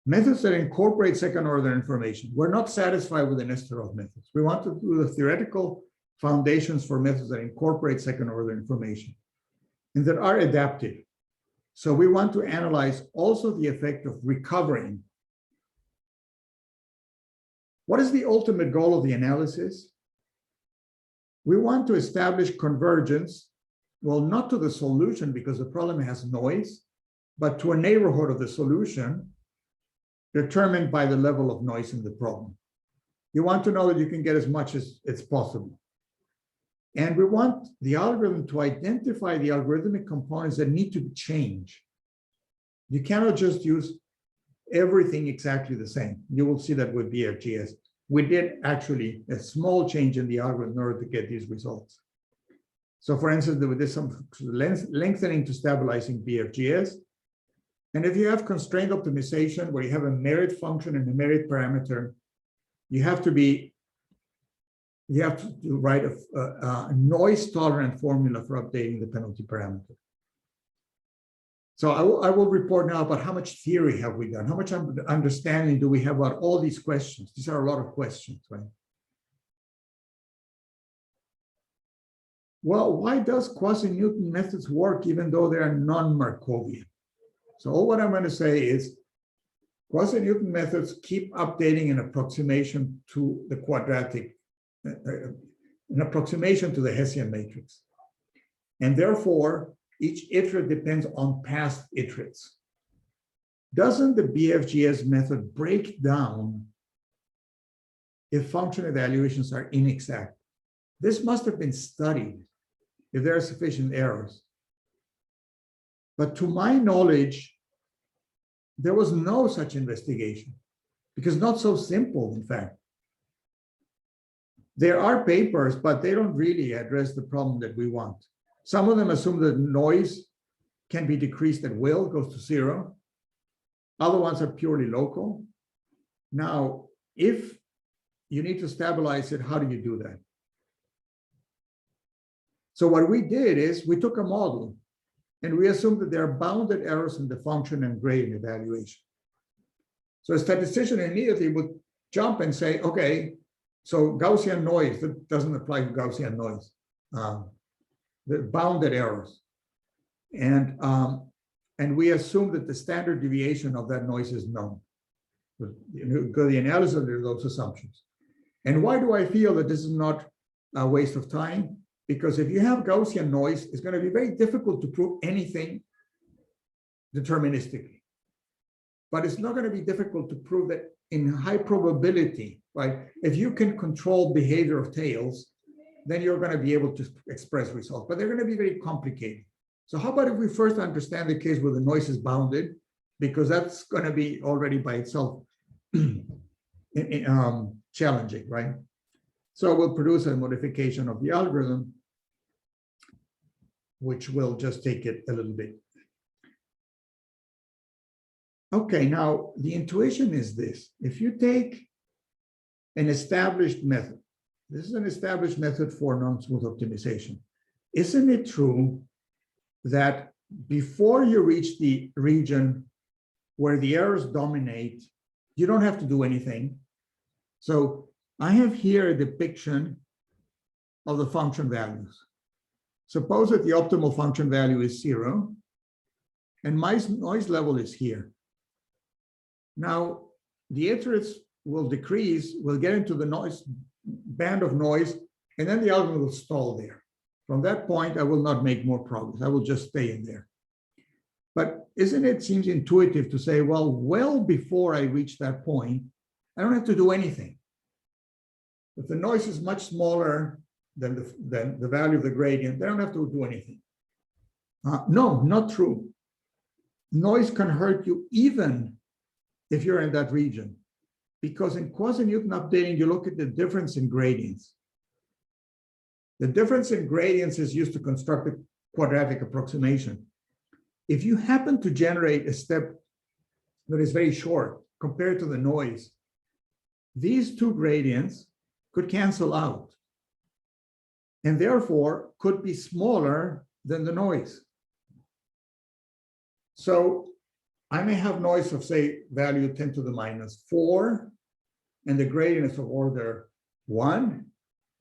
Methods that incorporate second-order information. We're not satisfied with the Nocedal methods. We want to do the theoretical foundations for methods that incorporate second-order information and that are adaptive. So we want to analyze also the effect of recovering. What is the ultimate goal of the analysis? We want to establish convergence, well, not to the solution because the problem has noise, but to a neighborhood of the solution determined by the level of noise in the problem. You want to know that you can get as much as it's possible. And we want the algorithm to identify the algorithmic components that need to change. You cannot just use everything exactly the same. You will see that with BFGS. We did actually a small change in the algorithm in order to get these results. So for instance, there was some lengthening to stabilizing BFGS. And if you have constrained optimization where you have a merit function and a merit parameter, you have to write a noise tolerant formula for updating the penalty parameter. So I will report now about how much theory have we done, how much understanding do we have about all these questions. These are a lot of questions, right? Well, why does quasi-Newton methods work even though they are non-Markovian? So all what I'm going to say is quasi-Newton methods keep updating an approximation to the quadratic, an approximation to the Hessian matrix. And therefore, each iterate depends on past iterates. Doesn't the BFGS method break down if function evaluations are inexact? This must have been studied if there are sufficient errors. But to my knowledge, there was no such investigation because not so simple, in fact. There are papers, but they don't really address the problem that we want. Some of them assume that noise can be decreased at will, goes to zero. Other ones are purely local. Now, if you need to stabilize it, how do you do that? So what we did is we took a model and we assumed that there are bounded errors in the function and gradient evaluation. So a statistician immediately would jump and say, okay, so Gaussian noise, that doesn't apply to Gaussian noise. The bounded errors. And we assume that the standard deviation of that noise is known. Because the analysis of those assumptions. And why do I feel that this is not a waste of time? Because if you have Gaussian noise, it's going to be very difficult to prove anything deterministically. But it's not going to be difficult to prove that in high probability, right? If you can control behavior of tails, then you're going to be able to express results, but they're going to be very complicated. So how about if we first understand the case where the noise is bounded, because that's going to be already by itself challenging, right? So we'll produce a modification of the algorithm, which will just take it a little bit. Okay, now the intuition is this. If you take an established method, this is an established method for non-smooth optimization. Isn't it true that before you reach the region where the errors dominate, you don't have to do anything? So I have here a depiction of the function values. Suppose that the optimal function value is 0, and my noise level is here. Now, the iterates will decrease, will get into the noise band of noise, and then the algorithm will stall there. From that point, I will not make more progress. I will just stay in there. But isn't it seems intuitive to say, well before I reach that point, I don't have to do anything. If the noise is much smaller than the value of the gradient, they don't have to do anything. No, not true. Noise can hurt you even if you're in that region. Because in quasi-Newton updating, you look at the difference in gradients. The difference in gradients is used to construct a quadratic approximation. If you happen to generate a step that is very short compared to the noise, these two gradients could cancel out and therefore could be smaller than the noise. So I may have noise of, say, value 10 to the minus 4, and the gradient is of order 1.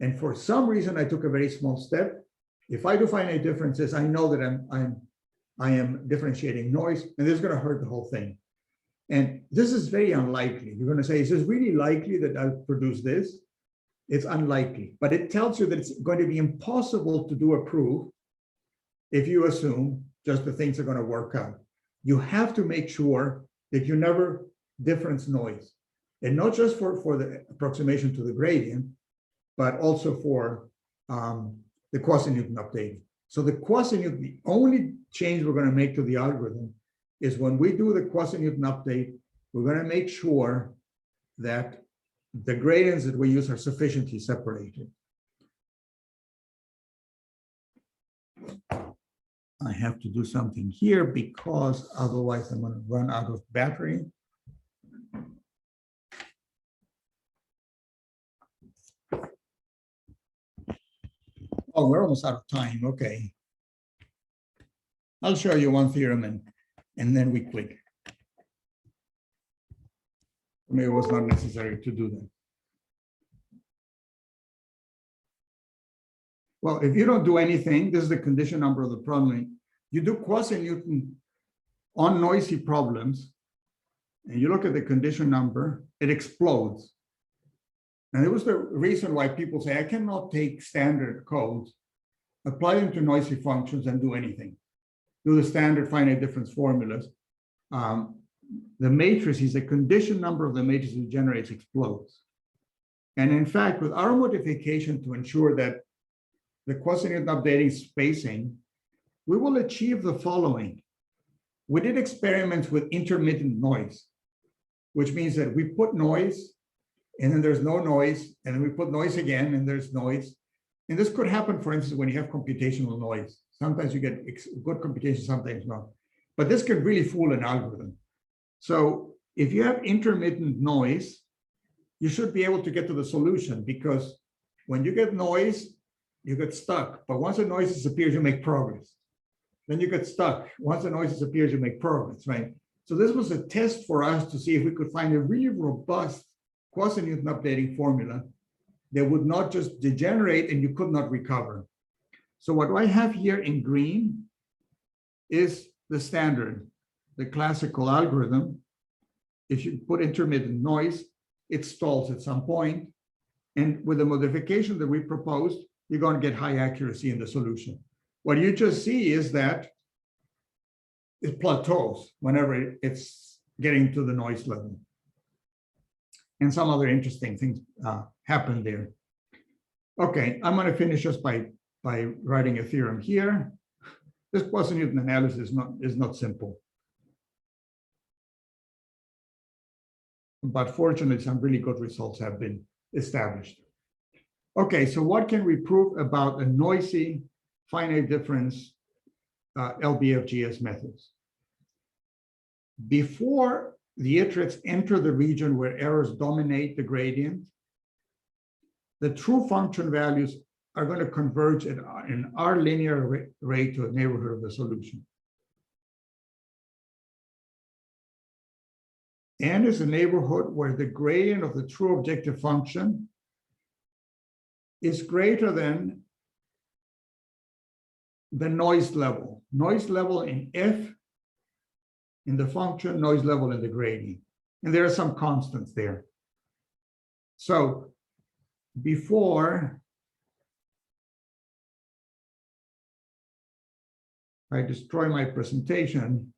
And for some reason, I took a very small step. If I do finite differences, I know that I am differentiating noise, and this is going to hurt the whole thing. And this is very unlikely. You're going to say, is this really likely that I'll produce this? It's unlikely, but it tells you that it's going to be impossible to do a proof if you assume just the things are going to work out. You have to make sure that you never difference noise, and not just for the approximation to the gradient, but also for the quasi-Newton updating. So the quasi-Newton, the only change we're going to make to the algorithm is when we do the quasi-Newton update, we're going to make sure that the gradients that we use are sufficiently separated. I have to do something here because otherwise I'm going to run out of battery. Oh, we're almost out of time. Okay. I'll show you one theorem and and then we click. Maybe it was not necessary to do that. Well, if you don't do anything, this is the condition number of the problem. You do quasi-Newton on noisy problems, and you look at the condition number, it explodes. And it was the reason why people say, I cannot take standard codes, apply them to noisy functions and do anything. Do the standard finite difference formulas. The matrices, the condition number of the matrices it generates explodes. And in fact, with our modification to ensure that the quasi-Newton updating spacing, we will achieve the following. We did experiments with intermittent noise, which means that we put noise and then there's no noise, and then we put noise again and there's noise. And this could happen, for instance, when you have computational noise. Sometimes you get good computation, sometimes not. But this can really fool an algorithm. So if you have intermittent noise, you should be able to get to the solution, because when you get noise, you get stuck. But once the noise disappears, you make progress. Then you get stuck. Once the noise disappears, you make progress, right? So this was a test for us to see if we could find a really robust quasi-Newton updating formula that would not just degenerate and you could not recover. So what I have here in green is the standard, the classical algorithm. If you put intermittent noise, it stalls at some point. And with the modification that we proposed, you're going to get high accuracy in the solution. What you just see is that it plateaus whenever it's getting to the noise level. And some other interesting things happen there. Okay, I'm going to finish just by writing a theorem here. This quasi-Newton analysis is not simple. But fortunately, some really good results have been established. Okay, so what can we prove about a noisy finite difference LBFGS methods? Before the iterates enter the region where errors dominate the gradient, the true function values are going to converge at an R linear rate to a neighborhood of the solution. N is a neighborhood where the gradient of the true objective function is greater than the noise level. Noise level in F in the function, noise level in the gradient. And there are some constants there. So before I destroy my presentation,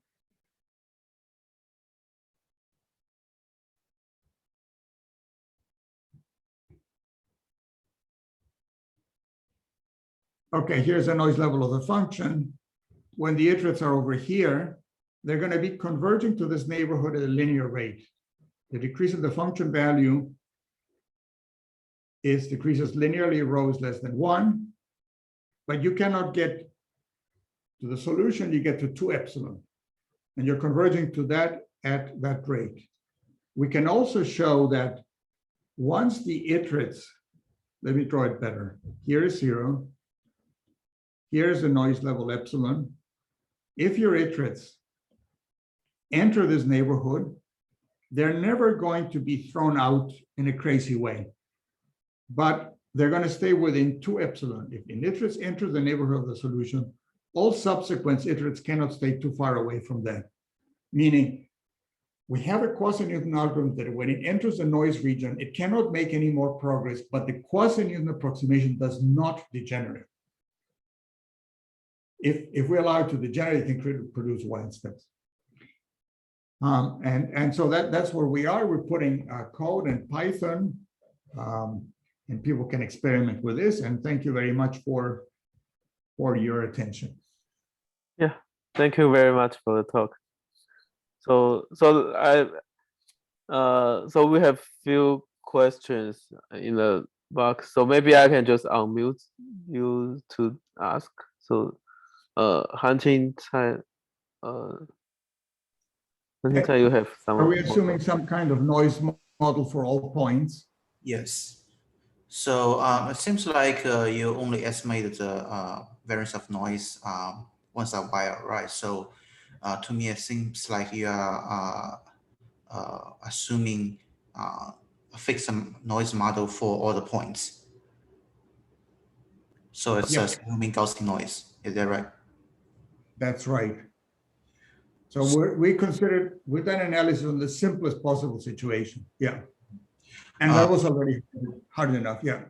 okay, here's the noise level of the function. When the iterates are over here, they're going to be converging to this neighborhood at a linear rate. The decrease of the function value decreases linearly, rho is less than 1, but you cannot get to the solution, you get to 2 epsilon, and you're converging to that at that rate. We can also show that once the iterates, let me draw it better. Here is 0. Here's the noise level epsilon. If your iterates enter this neighborhood, they're never going to be thrown out in a crazy way, but they're going to stay within 2 epsilon. If an iterates enter the neighborhood of the solution, all subsequent iterates cannot stay too far away from that. Meaning, we have a quasi-Newton algorithm that when it enters the noise region, it cannot make any more progress, but the quasi-Newton approximation does not degenerate. If we allow it to degenerate, it can produce wild steps. And so that's where we are. We're putting code in Python, and people can experiment with this. And thank you very much for your attention. Yeah, thank you very much for the talk. So we have few questions in the box. So maybe I can just unmute you to ask. So Hanqing Cai, you have some. Are we assuming some kind of noise model for all points? Yes. So it seems like you only estimated the variance of noise once a while, right? So To me, it seems like you are assuming a fixed noise model for all the points. So it's Yeah. assuming Gaussian noise. Is that right? That's right. So we've done analysis on the simplest possible situation. Yeah. And that was already hard enough. Yeah.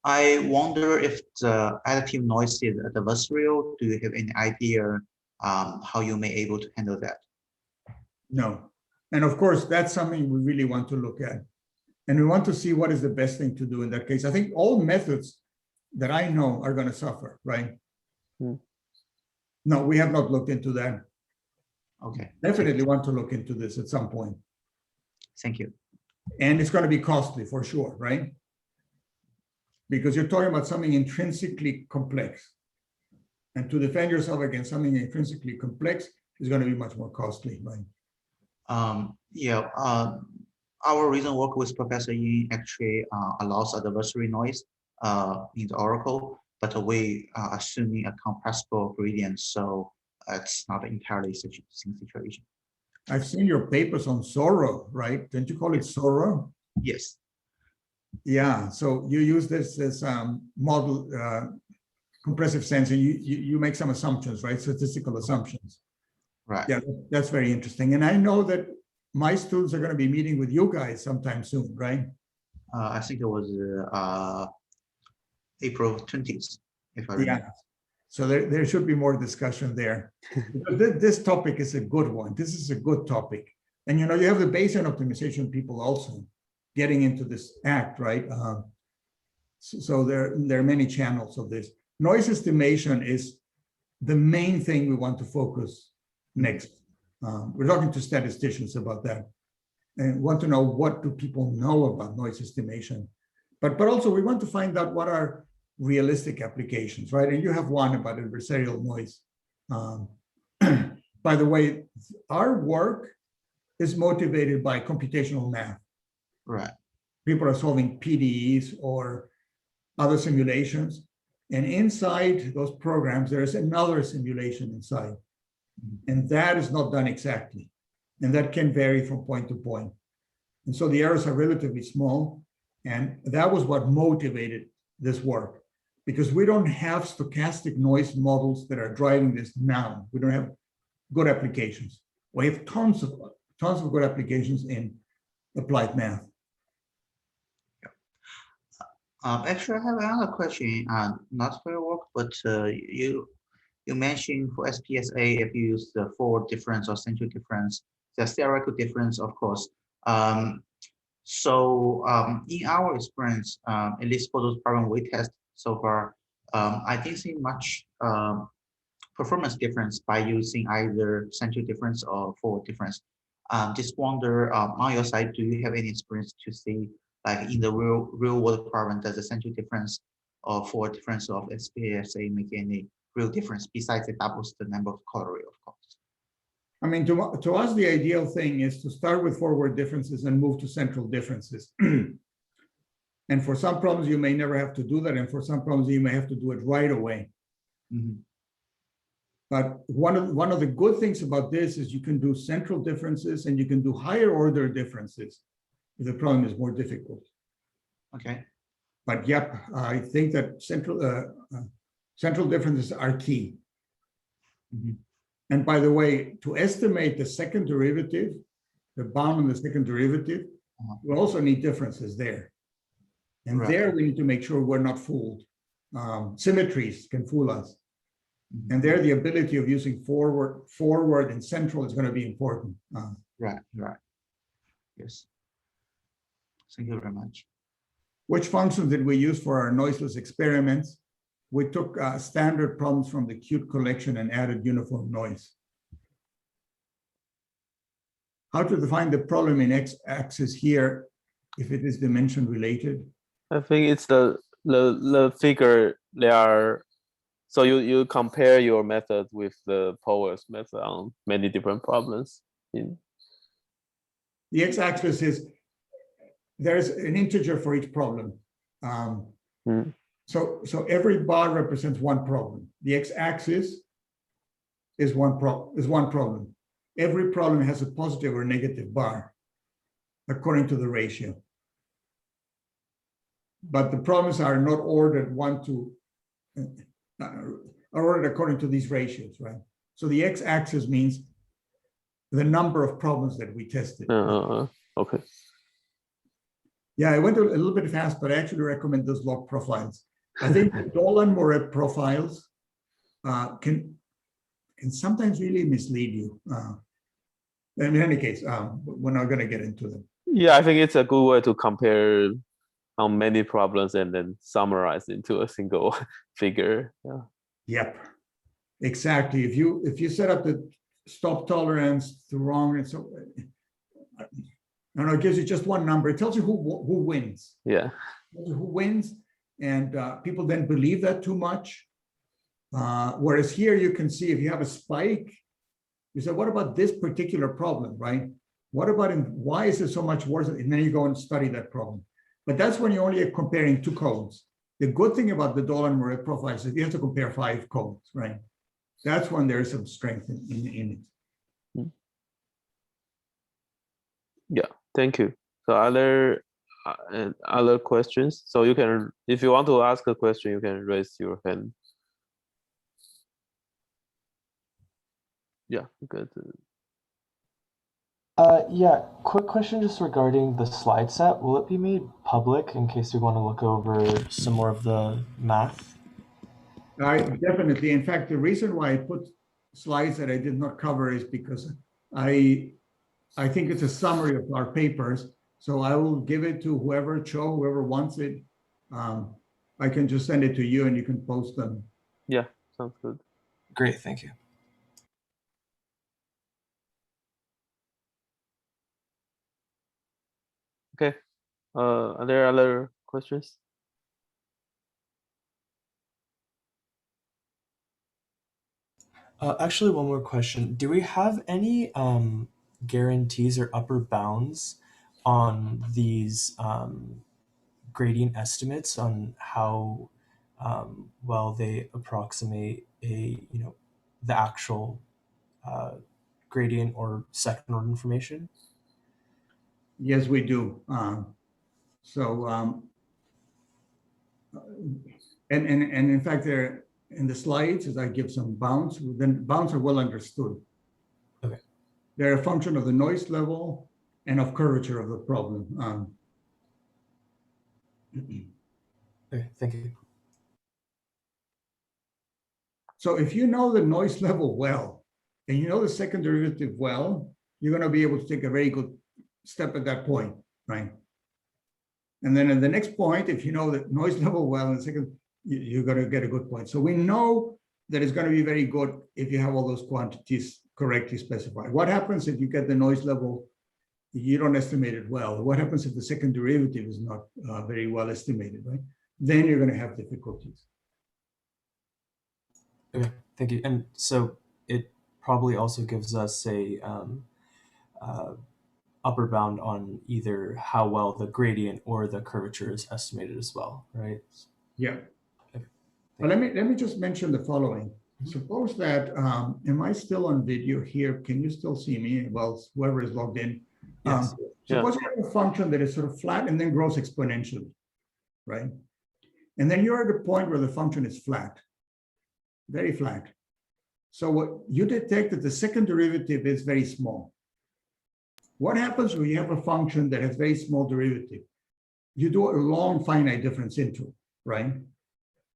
I wonder if the additive noise is adversarial. Do you have any idea how you may able to handle that? No. And of course, that's something we really want to look at. And we want to see what is the best thing to do in that case. I think all methods that I know are going to suffer, right? No, we have not looked into that. Okay. Definitely want to look into this at some point. Thank you. And it's going to be costly for sure, right? Because you're talking about something intrinsically complex. And to defend yourself against something intrinsically complex is going to be much more costly, right? Our recent work with Professor Yin actually allows adversary noise in the oracle, but we are assuming a compressible gradient, so it's not entirely the same situation. I've seen your papers on Soro, right? Didn't you call it Soro? Yes. Yeah, so you use this model, compressive sensing. You make some assumptions, right? Statistical assumptions. Right. Yeah, that's very interesting. And I know that my students are going to be meeting with you guys sometime soon, right? I think it was April 20th, if I remember. Yeah. So there should be more discussion there. This topic is a good one. This is a good topic. And you have the Bayesian optimization people also getting into this act, right? So there are many channels of this. Noise estimation is the main thing we want to focus next. We're talking to statisticians about that and want to know what do people know about noise estimation. But also we want to find out what are realistic applications, right? And you have one about adversarial noise. By the way, our work is motivated by computational math. Right. People are solving PDEs or other simulations. And inside those programs, there is another simulation inside. And that is not done exactly. And that can vary from point to point. And so the errors are relatively small. And that was what motivated this work. Because we don't have stochastic noise models that are driving this now. We don't have good applications. We have tons of good applications in applied math. Actually, I have another question, not for your work, but you mentioned for SPSA, if you use the forward difference or central difference, the theoretical difference, of course. In our experience, at least for those problems we test so far, I didn't see much performance difference by using either central difference or forward difference. Just wonder, on your side, do you have any experience to see, like in the real world problem, does the central difference or forward difference of SPSA make any real difference besides it doubles the number of corollary, of course? I mean, to us, the ideal thing is to start with forward differences and move to central differences. And for some problems, you may never have to do that. And for some problems, you may have to do it right away. Mm-hmm. But one of the good things about this is you can do central differences and you can do higher order differences if the problem is more difficult. Okay. But yep, I think that central differences are key. Mm-hmm. And by the way, to estimate the second derivative, the bound on the second derivative, we also need differences there. And there we need to make sure we're not fooled. Symmetries can fool us. And there the ability of using forward and central is going to be important. Right. Yes. Thank you very much. Which functions did we use for our noiseless experiments? We took standard problems from the Qt collection and added uniform noise. How to define the problem in x-axis here if it is dimension related? I think it's the figure they are. So you compare your method with the Powell's method on many different problems. The x-axis is, there's an integer for each problem. So every bar represents one problem. The x-axis is one problem. Every problem has a positive or negative bar according to the ratio. But the problems are not ordered are ordered according to these ratios, right? So the x-axis means the number of problems that we tested. Okay. Yeah, I went a little bit fast, but I actually recommend those log profiles. I think Dolan-Moret profiles can sometimes really mislead you. In any case, we're not going to get into them. Yeah, I think it's a good way to compare how many problems and then summarize into a single figure. Yeah. Yep, exactly. If you set up the stop tolerance to wrong, and so I don't know, it gives you just one number. It tells you who wins. Yeah. Who wins, and people then believe that too much. Whereas here you can see if you have a spike, you say, what about this particular problem, right? What about why is it so much worse? And then you go and study that problem. But that's when you're only comparing two codes. The good thing about the Dolan-Moret profiles is you have to compare 5 codes, right? That's when there's some strength in it. Yeah, thank you. So other questions? So you can, if you want to ask a question, you can raise your hand. Yeah, good. Yeah, quick question just regarding the slide set. Will it be made public in case we want to look over some more of the math? Definitely. In fact, the reason why I put slides that I did not cover is because I think it's a summary of our papers. So I will give it to whoever wants it. I can just send it to you and you can post them. Yeah, sounds good. Great, thank you. Okay. Are there other questions? Actually, one more question. Do we have any guarantees or upper bounds on these gradient estimates on how well they approximate the actual gradient or second order information? Yes, we do. And in fact, there in the slides, as I give some bounds, then bounds are well understood. Okay. They're a function of the noise level and of curvature of the problem. Okay, thank you. So if you know the noise level well, and you know the second derivative well, you're going to be able to take a very good step at that point, right? And then at the next point, if you know the noise level well, in the second, you're going to get a good point. So we know that it's going to be very good if you have all those quantities correctly specified. What happens if you get the noise level, you don't estimate it well? What happens if the second derivative is not very well estimated, right? Then you're going to have difficulties. Okay, thank you. And so it probably also gives us a upper bound on either how well the gradient or the curvature is estimated as well, right? Yeah. Okay. But let me just mention the following. Suppose that, am I still on video here? Can you still see me? Well, whoever is logged in. Yes. Suppose you have a function that is sort of flat and then grows exponentially, right? And then you're at a point where the function is flat, very flat. So what you detect that the second derivative is very small. What happens when you have a function that has very small derivative? You do a long finite difference interval, right?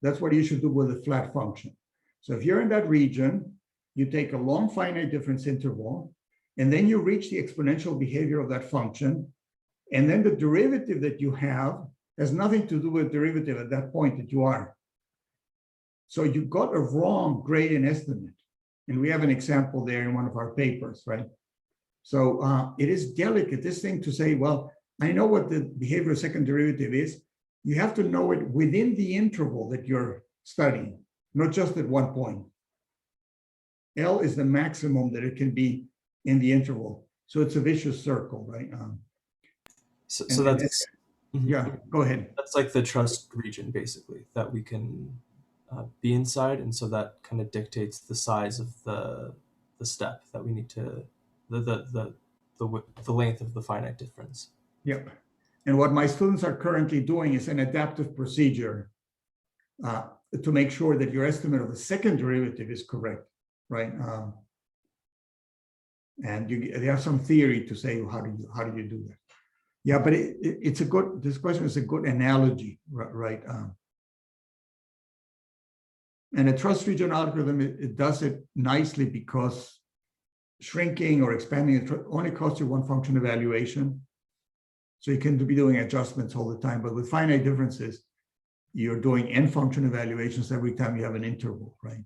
That's what you should do with a flat function. So if you're in that region, you take a long finite difference interval, and then you reach the exponential behavior of that function. And then the derivative that you have has nothing to do with derivative at that point that you are. So you got a wrong gradient estimate. And we have an example there in one of our papers, right? So it is delicate, this thing to say, well, I know what the behavior of second derivative is. You have to know it within the interval that you're studying, not just at one point. L is the maximum that it can be in the interval. So it's a vicious circle, right? So that's yeah, go ahead. That's like the trust region, basically, that we can be inside, and so that kind of dictates the size of the step that we need to the length of the finite difference. Yep. And what my students are currently doing is an adaptive procedure to make sure that your estimate of the second derivative is correct, right? And they have some theory to say how do you do that? Yeah, but it's a good. This question is a good analogy, right? And a trust region algorithm, it does it nicely because shrinking or expanding it only costs you one function evaluation. So you can be doing adjustments all the time. But with finite differences, you're doing n function evaluations every time you have an interval, right?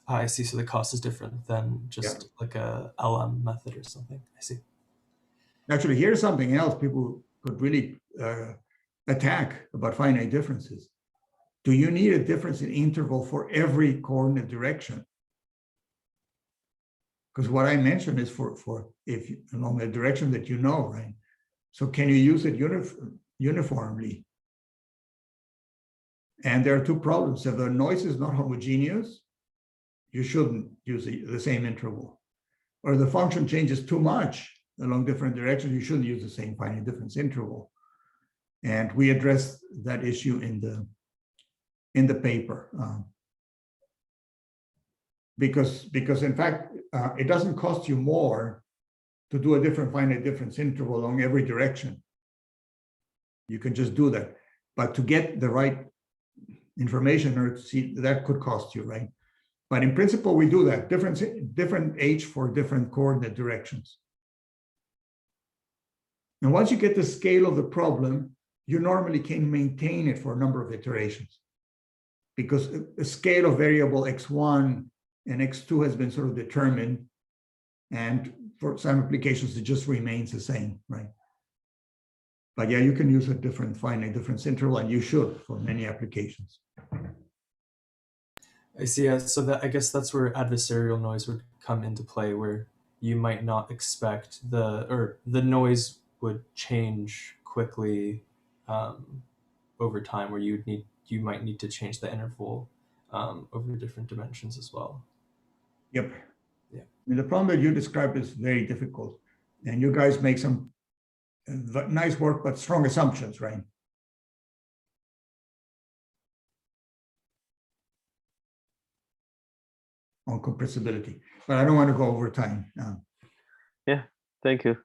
I see. So the cost is different than just like a LM method or something. I see. Actually, here's something else people could really attack about finite differences. Do you need a difference in interval for every coordinate direction? Because what I mentioned is for if along a direction that you know, right? So can you use it uniformly? And there are two problems. If the noise is not homogeneous, you shouldn't use the same interval. Or the function changes too much along different directions, you shouldn't use the same finite difference interval. And we addressed that issue in the paper. Because in fact, it doesn't cost you more to do a different finite difference interval along every direction. You can just do that. But to get the right information or to see, that could cost you, right? But in principle, we do that, different h for different coordinate directions. And once you get the scale of the problem, you normally can maintain it for a number of iterations because the scale of variable x1 and x2 has been sort of determined. And for some applications, it just remains the same, right? But yeah, you can use a different finite difference interval, and you should for many applications. I see. So that I guess that's where adversarial noise would come into play, where you might not expect the noise would change quickly over time, where you might need to change the interval over different dimensions as well. Yep. Yeah. I mean, the problem that you described is very difficult, and you guys make some nice work, but strong assumptions, right? On compressibility, but I don't want to go over time. Yeah, thank you.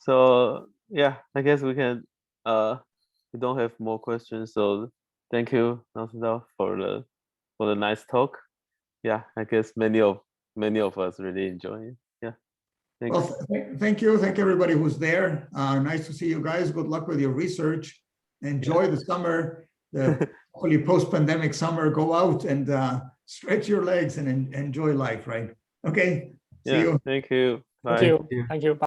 So yeah, I guess we can. We don't have more questions, so thank you, Nocedal, for the nice talk. Yeah, I guess many of us really enjoy it. Yeah, thanks. Well, thank you, thank everybody who's there. Nice to see you guys. Good luck with your research. Enjoy the summer, the hopefully post-pandemic summer. Go out and stretch your legs and enjoy life, right? Okay. See you. Thank you. Bye. Thank you. Thank you. Bye.